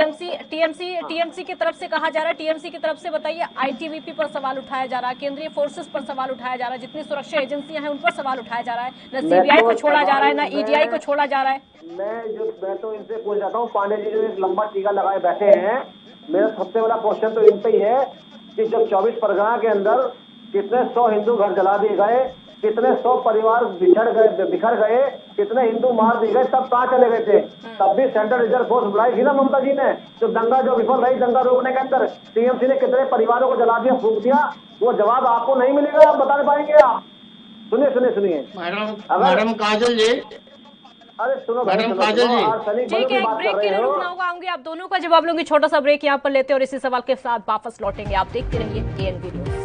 टीएमसी की तरफ से कहा जा रहा है। टीएमसी की तरफ से बताइए, आईटीबीपी पर सवाल उठाया जा रहा है, केंद्रीय फोर्सेस पर सवाल उठाया जा रहा है, जितनी सुरक्षा एजेंसियां हैं उन पर सवाल उठाया जा रहा है, न सीबीआई को छोड़ा जा रहा है, न ईडीआई को छोड़ा जा रहा है। मैं तो इनसे पूछ जाता हूँ, पांडे जी जो एक लंबा टीका लगाए बैठे हैं, मेरा सबसे बड़ा क्वेश्चन तो इन पे ही है कि जब 24 परगना के अंदर कितने 100 हिंदू घर जला दिए गए, कितने 100 परिवार बिखर गए, कितने हिंदू मार दिए गए, तब कहाँ चले गए थे? तब भी सेंट्रल रिजर्व फोर्स बुलाई थी ना ममता जी ने। जो विफल रही दंगा रोकने के अंदर, टीएमसी ने कितने परिवारों को जला दिया, फूंक दिया, वो जवाब आपको नहीं मिलेगा, आप बता पाएंगे? आप सुनिए मैडम काजल जी, अरे सुनो मैडम काजल जी, ठीक है, एक ब्रेक के लिए रुकना होगा, आऊंगी आप दोनों का जवाब लूंगी। छोटा सा ब्रेक यहाँ पर लेते हैं और इसी सवाल के साथ वापस लौटेंगे। आप देखते रहिए एएनबी न्यूज।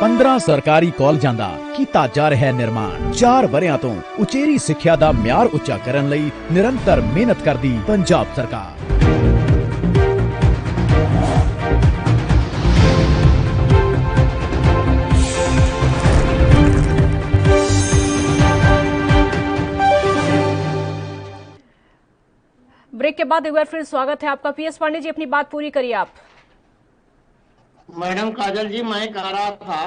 पंद्रह सरकारी ਕਾਲਜਾਂ ਦਾ ਕੀਤਾ ਜਾ ਰਿਹਾ ਹੈ ਨਿਰਮਾਣ। 4 ਵਰਿਆਂ ਤੋਂ ਉਚੇਰੀ ਸਿੱਖਿਆ ਦਾ ਮਿਆਰ ਉੱਚਾ ਕਰਨ ਲਈ ਨਿਰੰਤਰ ਮਿਹਨਤ ਕਰਦੀ ਪੰਜਾਬ ਸਰਕਾਰ। ब्रेक के बाद एक बार फिर स्वागत है आपका। पीएस पांडे जी, अपनी बात पूरी करिए आप। मैडम काजल जी, मैं कह रहा था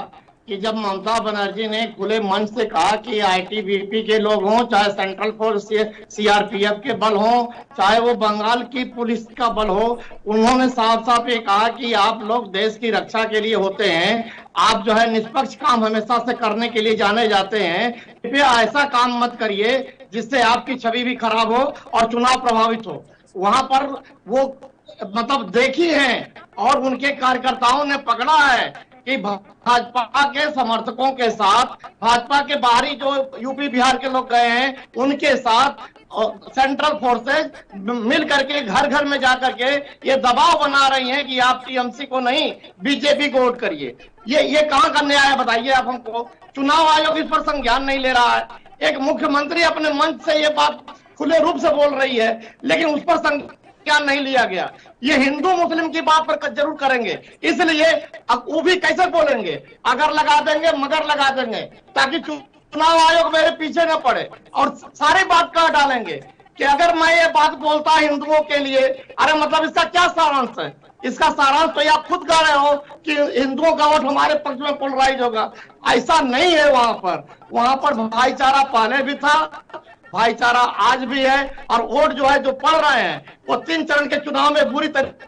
कि जब ममता बनर्जी ने खुले मन से कहा कि आईटीबीपी के लोग हों, चाहे सेंट्रल फोर्स सीआरपीएफ के बल हों, चाहे वो बंगाल की पुलिस का बल हो, उन्होंने साफ साफ ये कहा कि आप लोग देश की रक्षा के लिए होते हैं, आप जो है निष्पक्ष काम हमेशा से करने के लिए जाने जाते हैं। कृपया ऐसा काम मत करिए जिससे आपकी छवि भी खराब हो और चुनाव प्रभावित हो। वहां पर वो मतलब देखी है और उनके कार्यकर्ताओं ने पकड़ा है कि भाजपा के समर्थकों के साथ, भाजपा के बाहरी जो यूपी बिहार के लोग गए हैं उनके साथ सेंट्रल फोर्सेज मिल करके घर घर में जाकर के ये दबाव बना रही हैं कि आप टीएमसी को नहीं बीजेपी को वोट करिए। ये कहां का न्याय है बताइए आप हमको। चुनाव आयोग इस पर संज्ञान नहीं ले रहा है। एक मुख्यमंत्री अपने मंच से ये बात खुले रूप से बोल रही है, लेकिन उस पर क्या नहीं लिया गया। ये हिंदू मुस्लिम की बात पर जरूर करेंगे, इसलिए अब वो भी कैसे बोलेंगे, अगर लगा देंगे मगर लगा देंगे, ताकि चुनाव आयोग मेरे पीछे न पड़े और सारी बात कह डालेंगे कि अगर मैं ये बात बोलता हिंदुओं के लिए, अरे मतलब इसका क्या सारांश है। इसका सारांश तो आप खुद कह रहे हो कि हिंदुओं का वोट हमारे पक्ष में पोलराइज होगा। ऐसा नहीं है। वहां पर भाईचारा पहले भी था, भाईचारा आज भी है, और वोट जो है जो पड़ रहे हैं वो 3 चरण के चुनाव में बुरी तरीके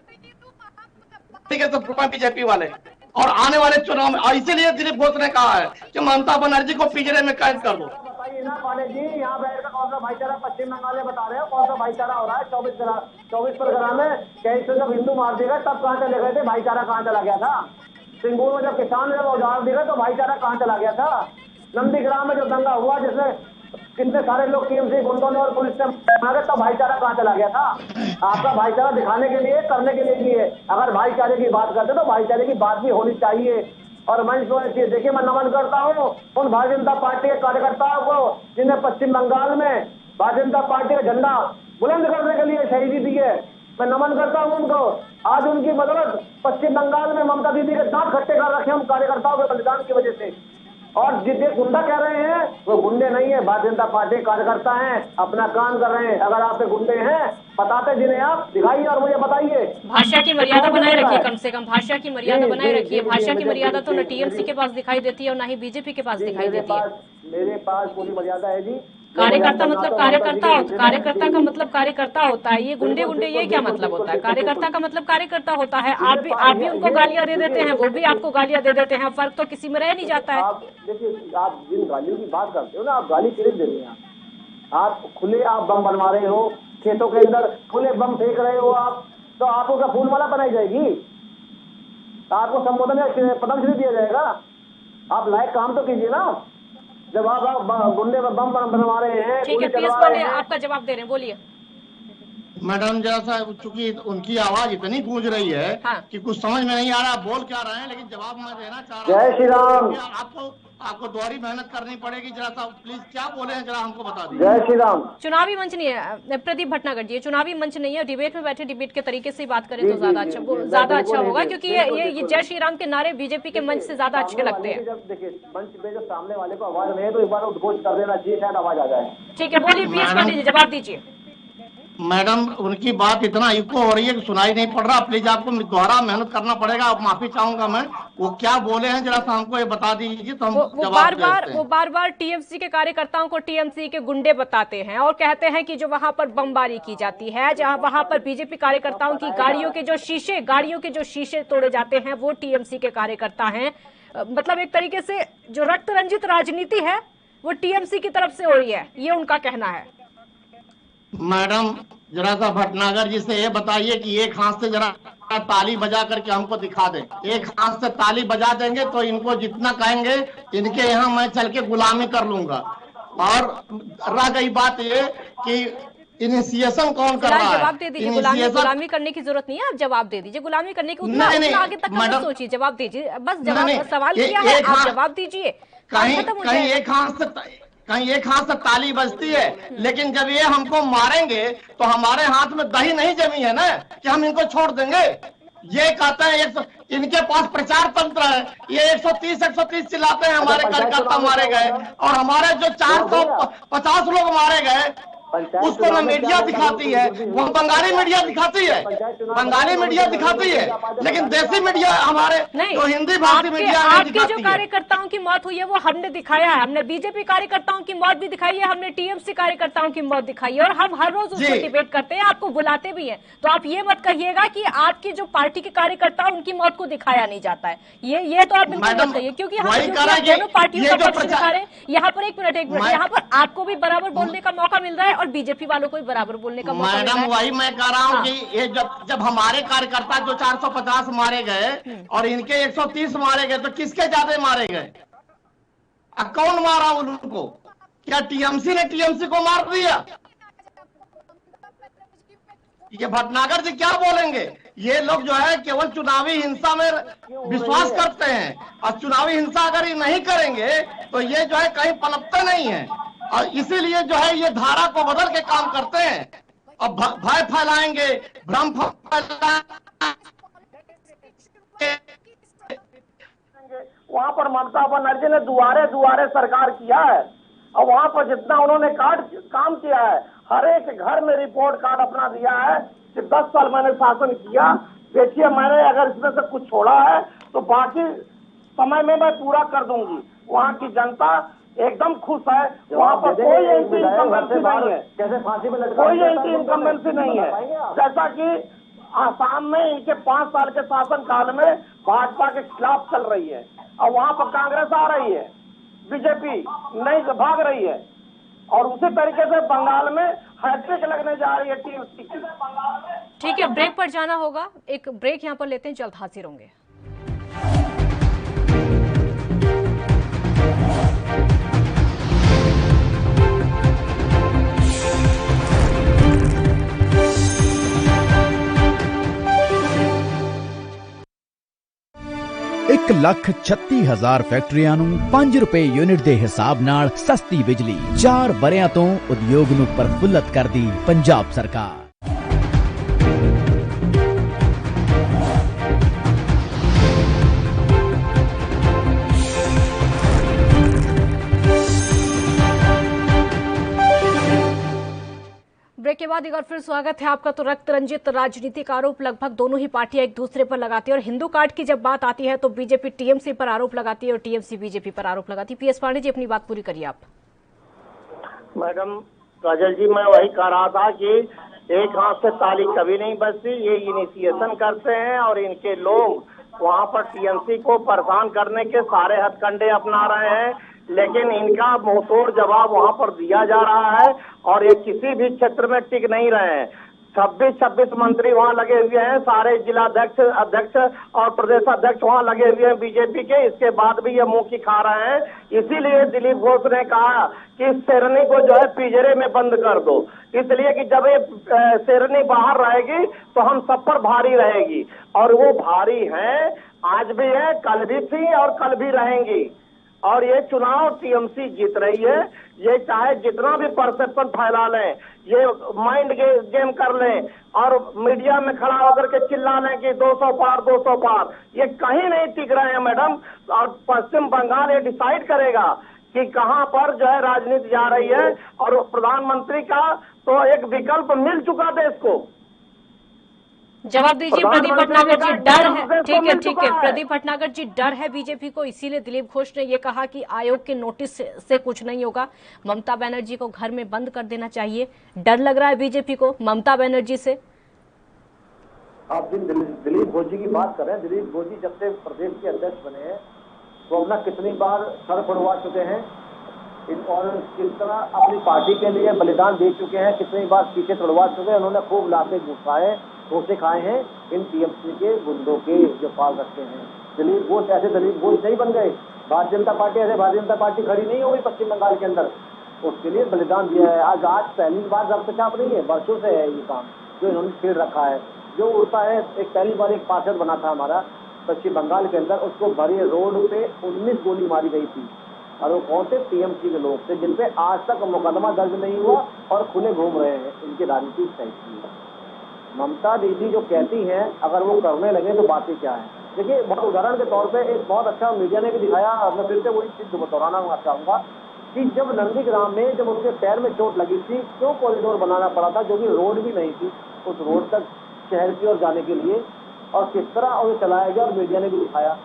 से बीजेपी वाले, और आने वाले चुनाव में इसीलिए दिलीप घोष ने कहा है कि ममता बनर्जी को पिंजरे में कैद कर दो। बताइए ना पांडे जी, यहाँ बैठ कर कौन सा भाईचारा पश्चिम बंगाल में बता रहे हो, कौन सा भाईचारा हो रहा है। 24 परगना में कहीं से जब हिंदू मार दिए गए तब कहाँ चले गए थे, भाईचारा कहाँ चला गया था। सिंगूर में जब किसान जब औजार दिए तो भाईचारा कहाँ चला गया था। नंदीग्राम में जो दंगा हुआ जिसमें कितने सारे लोग टीएमसी गुंडों ने और पुलिस ने मारे, तो भाईचारा कहाँ चला गया था। आपका भाईचारा दिखाने के लिए, करने के लिए किए। अगर भाईचारे की बात करते तो भाईचारे की बात भी होनी चाहिए। और मंच होना चाहिए। देखिए, मैं नमन करता हूँ उन भारतीय जनता पार्टी के कार्यकर्ताओं को जिन्हें पश्चिम बंगाल में भारतीय जनता पार्टी का झंडा बुलंद करने के लिए शहीदी दी है। मैं नमन करता हूँ उनको। आज उनकी बदौलत पश्चिम बंगाल में ममता दीदी के दांत खट्टे कर रखे हम कार्यकर्ताओं के बलिदान की वजह से। और जितने गुंडा कह रहे हैं वो गुंडे नहीं है, भारतीय जनता पार्टी कार्यकर्ता हैं, अपना काम कर रहे हैं। अगर आप पे गुंडे हैं बताते जिन्हें आप दिखाइए और मुझे बताइए। भाषा की मर्यादा बनाए रखिए, कम से कम भाषा की मर्यादा बनाए रखिए। भाषा की मर्यादा तो न टीएमसी के पास दिखाई देती है और न ही बीजेपी के पास दिखाई देती है। मेरे पास पूरी मर्यादा है जी। कार्यकर्ता मतलब कार्यकर्ता का मतलब कार्यकर्ता होता है। ये गुंडे ये क्या मतलब होता है। कार्यकर्ता का मतलब कार्यकर्ता होता है। आप भी उनको गालियां दे देते हैं, वो भी आपको गालियां दे देते हैं। फर्क तो किसी में रह नहीं जाता है। आप देखिए, आप जिन गालियों की बात करते हो ना, आप गाली किस दे रहे हैं। आप खुले आप बम बनवा रहे हो, खेतों के अंदर खुले बम फेंक रहे हो आप, तो आपको क्या फूलमाला बनाई जाएगी, आपको संबोधन पद्मश्री दिया जाएगा। आप लायक काम तो कीजिए ना। जब आप गुंडे में बम बनवा रहे हैं। ठीक है, पीएस पांडे आपका जवाब दे रहे हैं, बोलिए। मैडम जरा सा, चूंकि उनकी आवाज इतनी गूंज रही है कि कुछ समझ में नहीं आ रहा बोल क्या रहे हैं, लेकिन जवाब मैं देना चाह रहा हूँ। जय श्री राम। आपको दोहरी मेहनत करनी पड़ेगी। जरा सा प्लीज क्या बोले हैं जरा हमको बता दीजिए। जय श्री राम। चुनावी मंच नहीं है प्रदीप भटनागर जी, चुनावी मंच नहीं है। डिबेट में बैठे डिबेट के तरीके से बात करें तो ज्यादा अच्छा होगा, क्योंकि ये जय श्री राम के नारे बीजेपी के मंच से ज्यादा अच्छे लगते हैं। देखिए, मंच पे जब सामने वाले को आवाज नहीं है तो एक बार उद्घोष कर देना चाहिए, शायद आवाज आ जाए। ठीक है, बोलिए पीएस पांडे जी, जवाब दीजिए। मैडम, उनकी बात इतना इको हो रही है कि सुनाई नहीं पड़ रहा। प्लीज आपको दोहरा मेहनत करना पड़ेगा। आप माफी चाहूंगा मैं। वो क्या बोले हैं जरा सा हमको ये बता दीजिए तो हम वो बार बार टीएमसी के कार्यकर्ताओं को टीएमसी के गुंडे बताते हैं और कहते हैं कि जो वहां पर बमबारी की जाती है, जहां वहां पर बीजेपी कार्यकर्ताओं की गाड़ियों के जो शीशे तोड़े जाते हैं वो टीएमसी के कार्यकर्ता हैं। मतलब एक तरीके से जो रक्त रंजित राजनीति है वो टीएमसी की तरफ से हो रही है, ये उनका कहना है। मैडम जरा सा भटनागर जी से ये बताइए कि एक हाथ से जरा ताली बजा करके हमको दिखा दें। एक हाथ से ताली बजा देंगे तो इनको जितना कहेंगे इनके यहाँ मैं चल के गुलामी कर लूंगा। और रह गई बात ये कि इनिशिएशन कौन कर रहा है। जवाब दे दीजिए। गुलामी करने की जरूरत नहीं है, आप जवाब दे दीजिए। गुलामी करने की उतना आगे तक मत सोचिए, जवाब दीजिए। बस सवाल किया है, आप जवाब दीजिए। कहीं एक हाथ से ताली बजती है, लेकिन जब ये हमको मारेंगे तो हमारे हाथ में दही नहीं जमी है ना कि हम इनको छोड़ देंगे। ये कहते हैं इनके पास प्रचार तंत्र है, ये 130 चिल्लाते हैं हमारे कार्यकर्ता मारे गए, और हमारे जो 450 लोग मारे गए उसको ना मीडिया दिखाती है, वो बंगाली मीडिया दिखाती है, बंगाली मीडिया दिखाती है, लेकिन देसी मीडिया हमारे जो हिंदी भाषी मीडिया आपके जो कार्यकर्ताओं की मौत हुई है वो हमने दिखाया है, हमने बीजेपी कार्यकर्ताओं की मौत भी दिखाई है, हमने टीएमसी कार्यकर्ताओं की मौत दिखाई है, और हम हर रोज उस पर डिबेट करते हैं, आपको बुलाते भी हैं। तो आप ये मत कहिएगा कि आपकी जो पार्टी के कार्यकर्ता उनकी मौत को दिखाया नहीं जाता है, ये तो आप बिल्कुल मत कहिए, क्योंकि हम दोनों पार्टियों का पक्ष दिखा रहे हैं। यहाँ पर एक मिनट यहाँ पर आपको भी बराबर बोलने का मौका मिल रहा है और बीजेपी वालों को भी बराबर बोलने का मौका मिल रहा है। मैडम वही मैं कह रहा हूँ कि ये जब हमारे कार्यकर्ता जो 450 मारे गए और इनके 130 मारे गए, तो किसके ज्यादा मारे गए? कौन मारा उनको? क्या टीएमसी ने टीएमसी को मार दिया? ये भटनागर जी क्या बोलेंगे? ये लोग जो है केवल चुनावी हिंसा में विश्वास करते हैं, और चुनावी हिंसा अगर ये नहीं करेंगे तो ये जो है कहीं पनपते नहीं है, और इसीलिए जो है ये धारा को बदल के काम करते हैं और भय फैलाएंगे, भ्रम फैलाएंगे। वहाँ पर ममता बनर्जी ने दुआरे दुआरे सरकार किया है, और वहाँ पर जितना उन्होंने काम किया है, हर एक घर में रिपोर्ट कार्ड अपना दिया है कि 10 साल मैंने शासन किया, देखिए मैंने अगर इसमें से कुछ छोड़ा है तो बाकी समय में मैं पूरा कर दूंगी। वहाँ की जनता एकदम खुश है, वहाँ पर कोई एंटी इनकम्बेंसी नहीं है, जैसे फांसी में कोई एंटी इनकम्बेंसी नहीं है। जैसा कि आसाम में इनके 5 साल के शासन काल में भाजपा के खिलाफ चल रही है, और वहाँ पर कांग्रेस आ रही है, बीजेपी नहीं भाग रही है, और उसी तरीके से बंगाल में हैट्रिक लगने जा रही है टीएमसी की। ठीक है, ब्रेक पर जाना होगा, एक ब्रेक यहाँ पर लेते हैं, जल्द हाजिर होंगे। एक लाख 36,000 ਫੈਕਟਰੀਆਂ ਨੂੰ 5 ਰੁਪਏ ਯੂਨਿਟ ਦੇ ਹਿਸਾਬ ਨਾਲ ਸਸਤੀ ਬਿਜਲੀ 4 ਵਰਿਆਂ ਤੋਂ ਉਦਯੋਗ ਨੂੰ ਪ੍ਰਫੁੱਲਤ ਕਰਦੀ ਪੰਜਾਬ ਸਰਕਾਰ। ब्रेक के बाद एक बार फिर स्वागत है आपका। तो रक्त रंजित राजनीतिक आरोप लगभग दोनों ही पार्टियां एक दूसरे पर लगाती है, और हिंदू कार्ड की जब बात आती है तो बीजेपी टीएमसी पर आरोप लगाती है और टीएमसी बीजेपी पर आरोप लगाती है। पीएस पांडे जी, अपनी बात पूरी करिए आप। मैडम काजल जी, मैं वही कह रहा था कि एक हाथ से ताली कभी नहीं बजती, ये इनिशिएशन करते हैं और इनके लोग वहाँ पर टीएमसी को परेशान करने के सारे हथकंडे अपना रहे हैं, लेकिन इनका मुंहतोड़ जवाब वहाँ पर दिया जा रहा है, और ये किसी भी क्षेत्र में टिक नहीं रहे हैं। 26 मंत्री वहाँ लगे हुए हैं, सारे जिलाध्यक्ष, अध्यक्ष और प्रदेश अध्यक्ष वहाँ लगे हुए हैं बीजेपी के, इसके बाद भी ये मुंह की खा रहे हैं। इसीलिए दिलीप घोष ने कहा कि शेरनी को जो है पिंजरे में बंद कर दो, इसलिए कि जब ये शेरनी बाहर रहेगी तो हम सब पर भारी रहेगी, और वो भारी है, आज भी है, कल भी थी और कल भी रहेंगी। और ये चुनाव टीएमसी जीत रही है, ये चाहे जितना भी परसेप्शन फैला लें, ये माइंड गेम कर लें और मीडिया में खड़ा होकर के चिल्ला लें कि 200 पार 200 पार, ये कहीं नहीं टिक रहे हैं मैडम। और पश्चिम बंगाल ये डिसाइड करेगा कि कहां पर जो है राजनीति जा रही है, और प्रधानमंत्री का तो एक विकल्प मिल चुका देश को। जवाब दीजिए प्रदीप भटनागर जी, डर है? ठीक है प्रदीप भटनागर जी, डर है बीजेपी को, इसीलिए दिलीप घोष ने ये कहा कि आयोग के नोटिस से कुछ नहीं होगा, ममता बनर्जी को घर में बंद कर देना चाहिए। डर लग रहा है बीजेपी को ममता बनर्जी से? आप जिन दिलीप घोष जी की बात कर रहे हैं, दिलीप घोष जी जब से प्रदेश के अध्यक्ष बने हैं तो अपना कितनी बार सर फुड़वा चुके हैं, और किस तरह अपनी पार्टी के लिए बलिदान दे चुके हैं, कितनी बार पीछे तोड़वा चुके हैं। उन्होंने खूब लाते घोषे खाए हैं इन टीएमसी के गुंडों के जो पाल रखते हैं। दिलीप घोष ऐसे दिलीप घोष नहीं बन गए, भारतीय जनता पार्टी ऐसे भारतीय जनता पार्टी खड़ी नहीं हो गई पश्चिम बंगाल के अंदर, उसके लिए बलिदान दिया है। आज पहली बार रक्तचाप नहीं है, वर्षों से है ये काम जो इन्होंने छेड़ रखा है। जो उड़ता है, एक पहली बार एक पार्षद बना था हमारा पश्चिम बंगाल के अंदर, उसको भरी रोड पे 19 गोली मारी गई थी, और वो कौन से टीएमसी के लोग थे जिनपे आज तक मुकदमा दर्ज नहीं हुआ और खुले घूम रहे हैं। इनकी राजनीति टाइप की ममता दीदी जो कहती हैं, अगर वो करने लगे तो बातें क्या है। देखिए, बहुत उदाहरण के तौर पे एक बहुत अच्छा मीडिया ने भी दिखाया, मैं फिर से वही चीज दोहराना चाहूंगा कि जब नंदीग्राम में जब उनके पैर में चोट लगी थी, क्यों कॉरिडोर बनाना पड़ा था, जो कि रोड भी नहीं थी उस रोड तक शहर की ओर जाने के लिए, और किस तरह और चलाया गया और मीडिया ने भी दिखाया।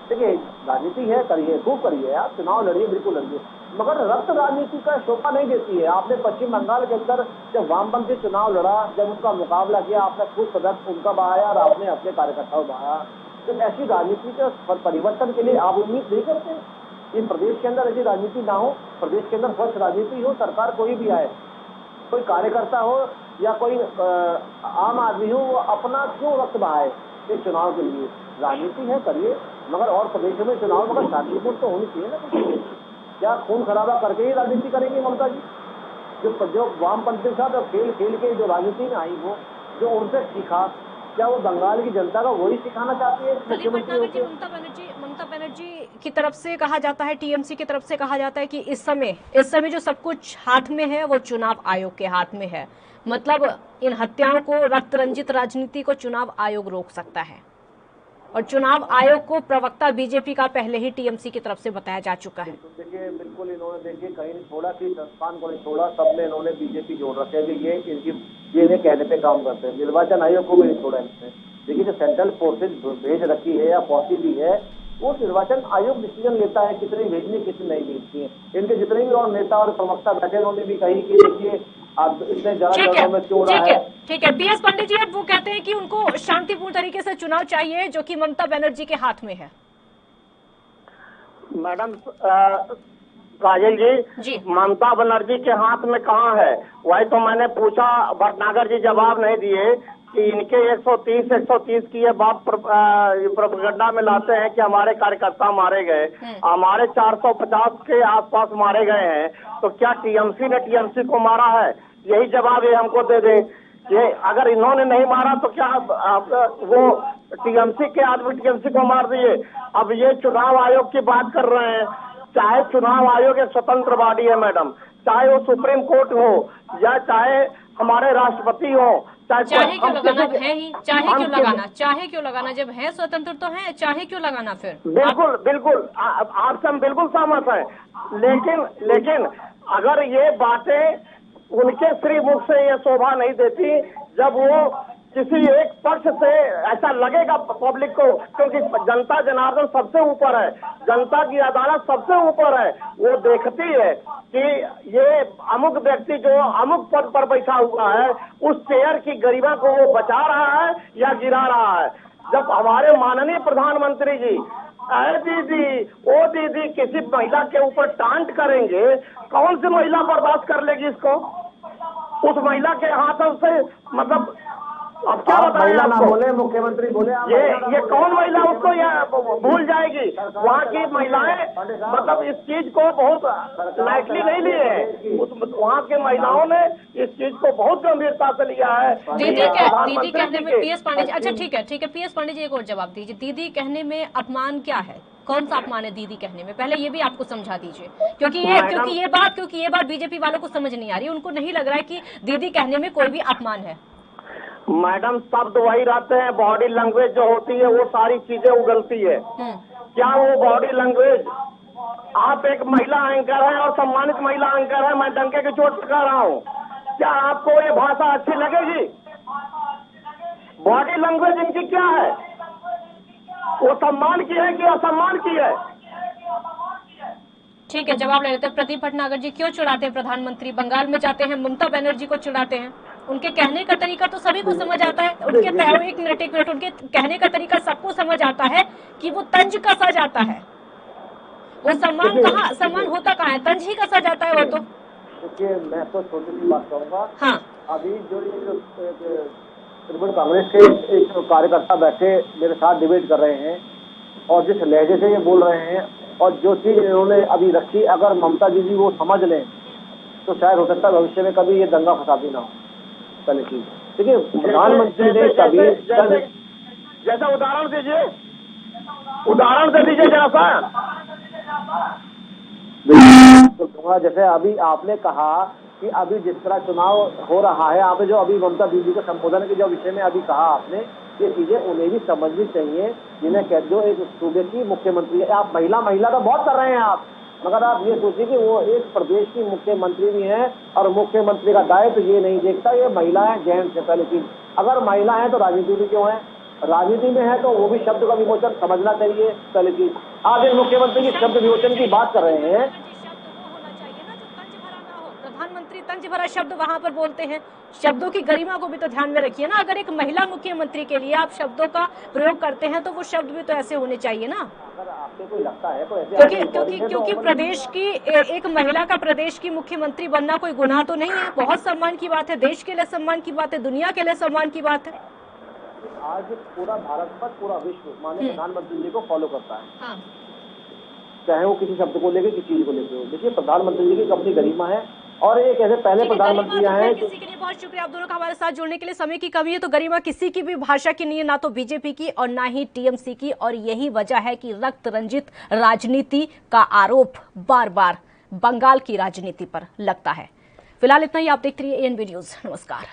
देखिए, राजनीति है, करिए, खूब करिए, आप चुनाव लड़िए, बिल्कुल लड़िए, मगर रक्त राजनीति का शोभा नहीं देती है। आपने पश्चिम बंगाल के अंदर जब वामपंथी चुनाव लड़ा, जब उनका मुकाबला किया, आपने खुद सदस्य उनका बहाया और आपने अपने कार्यकर्ताओं बहाया, तो ऐसी राजनीति के परिवर्तन के लिए आप उम्मीद नहीं करते? ये प्रदेश के अंदर ऐसी राजनीति ना हो, प्रदेश के अंदर स्वच्छ राजनीति हो, सरकार कोई भी आए, कोई कार्यकर्ता हो या कोई आम आदमी हो, वो अपना क्यों वक्त बहाए इस चुनाव के लिए? राजनीति है, करिए, मगर और प्रदेशों में चुनाव मगर शांतिपूर्ण तो होनी चाहिए ना। क्या खून खराबा करके ही राजनीति करेंगे ममता जी? जो वामपंथी साथ और खेल के जो राजनीति में आई वो, जो उनसे सीखा, क्या वो बंगाल की जनता का वही सिखाना चाहती है? ममता बनर्जी की तरफ से कहा जाता है, टीएमसी की तरफ से कहा जाता है कि इस समय जो सब कुछ हाथ में है वो चुनाव आयोग के हाथ में है। मतलब इन हत्याओं को, रक्त रंजित राजनीति को चुनाव आयोग रोक सकता है, और चुनाव आयोग को प्रवक्ता बीजेपी का पहले ही टीएमसी की तरफ से बताया जा चुका है। तो देखिए, बिल्कुल इन्होंने देखिए कहीं नहीं छोड़ा कि संस्थान को नहीं छोड़ा, सब में इन्होंने बीजेपी जोड़ रखे हैं कि ये कहने पे काम करते हैं। निर्वाचन आयोग को भी नहीं छोड़ा इन्होंने। देखिए, जो सेंट्रल फोर्सेज भेज रखी है या पहुंची भी है, वो निर्वाचन आयोग डिसीजन लेता है कितनी भेजनी कितनी नहीं भेजती है। इनके जितने भी और नेता और प्रवक्ता बैठे उन्होंने भी कही कि देखिए आप इतने ज्यादा में क्यों रहा है। ठीक है, पीएस पांडे जी, अब वो कहते हैं कि उनको शांतिपूर्ण तरीके से चुनाव चाहिए, जो कि ममता बनर्जी के हाथ में है। मैडम काजल जी, ममता बनर्जी के हाथ में कहाँ है? वही तो मैंने पूछा, भटनागर जी जवाब नहीं दिए कि इनके 130 की ये बात प्रोपेगेंडा में लाते हैं कि हमारे कार्यकर्ता मारे गए, हमारे 450 के आसपास मारे गए हैं, तो क्या टीएमसी ने टीएमसी को मारा है? यही जवाब ये हमको दे दें। ये अगर इन्होंने नहीं मारा तो क्या वो टीएमसी के आदमी टीएमसी को मार दिए? अब ये चुनाव आयोग की बात कर रहे हैं, चाहे चुनाव आयोग एक स्वतंत्र बॉडी है मैडम, चाहे वो सुप्रीम कोर्ट हो या चाहे हमारे राष्ट्रपति हो, चाहे क्यों लगाना है ही, चाहे क्यों लगाना जब है स्वतंत्र तो है, चाहे क्यों लगाना फिर? बिल्कुल आपसे हम बिल्कुल सहमत हैं, लेकिन अगर ये बातें उनके श्रीमुख से ये शोभा नहीं देती जब वो किसी एक पक्ष से ऐसा लगेगा पब्लिक को, क्योंकि जनता जनार्दन सबसे ऊपर है, जनता की अदालत सबसे ऊपर है। वो देखती है कि ये अमुक व्यक्ति जो अमुक पद पर बैठा हुआ है उस चेयर की गरिमा को वो बचा रहा है या गिरा रहा है। जब हमारे माननीय प्रधानमंत्री जी दीदी ओ दीदी किसी महिला के ऊपर टांट करेंगे, कौन सी महिला बर्दाश्त कर लेगी इसको? उस महिला के हाथों से मतलब अब क्या बताएं आपको? बोले मुख्यमंत्री बोले ये कौन महिला उसको भूल जाएगी? वहाँ की महिलाएं मतलब इस चीज को बहुत लाइटली नहीं लिए हैं। वहाँ के महिलाओं ने इस चीज को बहुत गंभीरता से लिया है। दीदी कहने में पीएस पांडे जी, अच्छा ठीक है पीएस पांडे जी, एक और जवाब दीजिए। दीदी कहने में अपमान क्या है? कौन सा अपमान है दीदी कहने में? पहले ये भी आपको समझा दीजिए, क्योंकि ये बात बीजेपी वालों को समझ नहीं आ रही। उनको नहीं लग रहा है कि दीदी कहने में कोई भी अपमान है। मैडम, शब्द वही रहते हैं, बॉडी लैंग्वेज जो होती है वो सारी चीजें उगलती है। क्या वो बॉडी लैंग्वेज, आप एक महिला एंकर है और सम्मानित महिला एंकर है, मैं डंके की चोट लगा रहा हूँ, क्या आपको ये भाषा अच्छी लगेगी? बॉडी लैंग्वेज इनकी क्या है? वो सम्मान की है कि असम्मान की है? ठीक है, जवाब ले लेते हैं। प्रदीप भटनागर जी, क्यों चिढ़ाते हैं प्रधानमंत्री? बंगाल में जाते हैं, ममता बनर्जी को चिढ़ाते हैं। उनके कहने का तरीका तो सभी को समझ आता है। उनके एक मिनट उनके कहने का तरीका सबको समझ आता है कि वो तंज कसा जाता है। वो सम्मान होता कहाँ है? तंज ही कसा जाता है वो तो। देखिए, मैं तो छोटी सी बात कहूँगा। हाँ, अभी जो तृणमूल कांग्रेस के एक कार्यकर्ता बैठे मेरे साथ डिबेट कर रहे हैं और जिस लहजे से ये बोल रहे हैं और जो चीज इन्होंने अभी रखी, अगर ममता जी वो समझ लें तो शायद हो सकता है भविष्य में कभी ये दंगा फसादी ना हो। पहले चीज देखिए, प्रधानमंत्री ने कभी जैसा उदाहरण दे दीजिए जरा सा। तो जैसे अभी आपने कहा कि अभी जिस तरह चुनाव हो रहा है, आपने जो अभी ममता दीदी के संबोधन के जो विषय में अभी कहा आपने, ये चीजें उन्हें भी समझनी चाहिए, जिन्हें कह दो एक सूबे की मुख्यमंत्री है। आप महिला का बहुत कर रहे हैं, आप मगर आप ये सोचिए कि वो एक प्रदेश की मुख्यमंत्री भी हैं और मुख्यमंत्री का दायित्व ये नहीं देखता, ये महिला है, जेंट्स है। पहली चीज, अगर महिला है तो राजनीति में क्यों है? राजनीति में है तो वो भी शब्द का विमोचन समझना चाहिए। पहली चीज, आज एक मुख्यमंत्री की शब्द विमोचन की बात कर रहे हैं। प्रधानमंत्री तंज भरा शब्द वहां पर बोलते हैं, शब्दों की गरिमा को भी तो ध्यान में रखिए ना। अगर एक महिला मुख्यमंत्री के लिए आप शब्दों का प्रयोग करते हैं तो वो शब्द भी तो ऐसे होने चाहिए ना। अगर आपको कोई लगता है तो ऐसे क्योंकि प्रदेश की एक महिला का प्रदेश की मुख्यमंत्री बनना कोई गुनाह तो नहीं है, बहुत सम्मान की बात है, देश के लिए सम्मान की बात है, दुनिया के लिए सम्मान की बात है। आज पूरा भारत पर पूरा विश्व माननीय प्रधानमंत्री जी को फॉलो करता है। हाँ। चाहे वो किसी शब्द को लेकर, किसी चीज को लेकर हो। देखिए, प्रधानमंत्री जी की अपनी गरिमा है और एक ऐसे पहले प्रधानमंत्री हैं। किसी के लिए बहुत शुक्रिया आप दोनों का हमारे साथ जुड़ने के लिए। समय की कमी है तो गरिमा किसी की भी भाषा की नहीं है, ना तो बीजेपी की और ना ही टीएमसी की, और यही वजह है कि रक्त रंजित राजनीति का आरोप बार बार बंगाल की राजनीति पर लगता है। फिलहाल इतना ही। आप देखते रहिए एएनबी न्यूज। नमस्कार।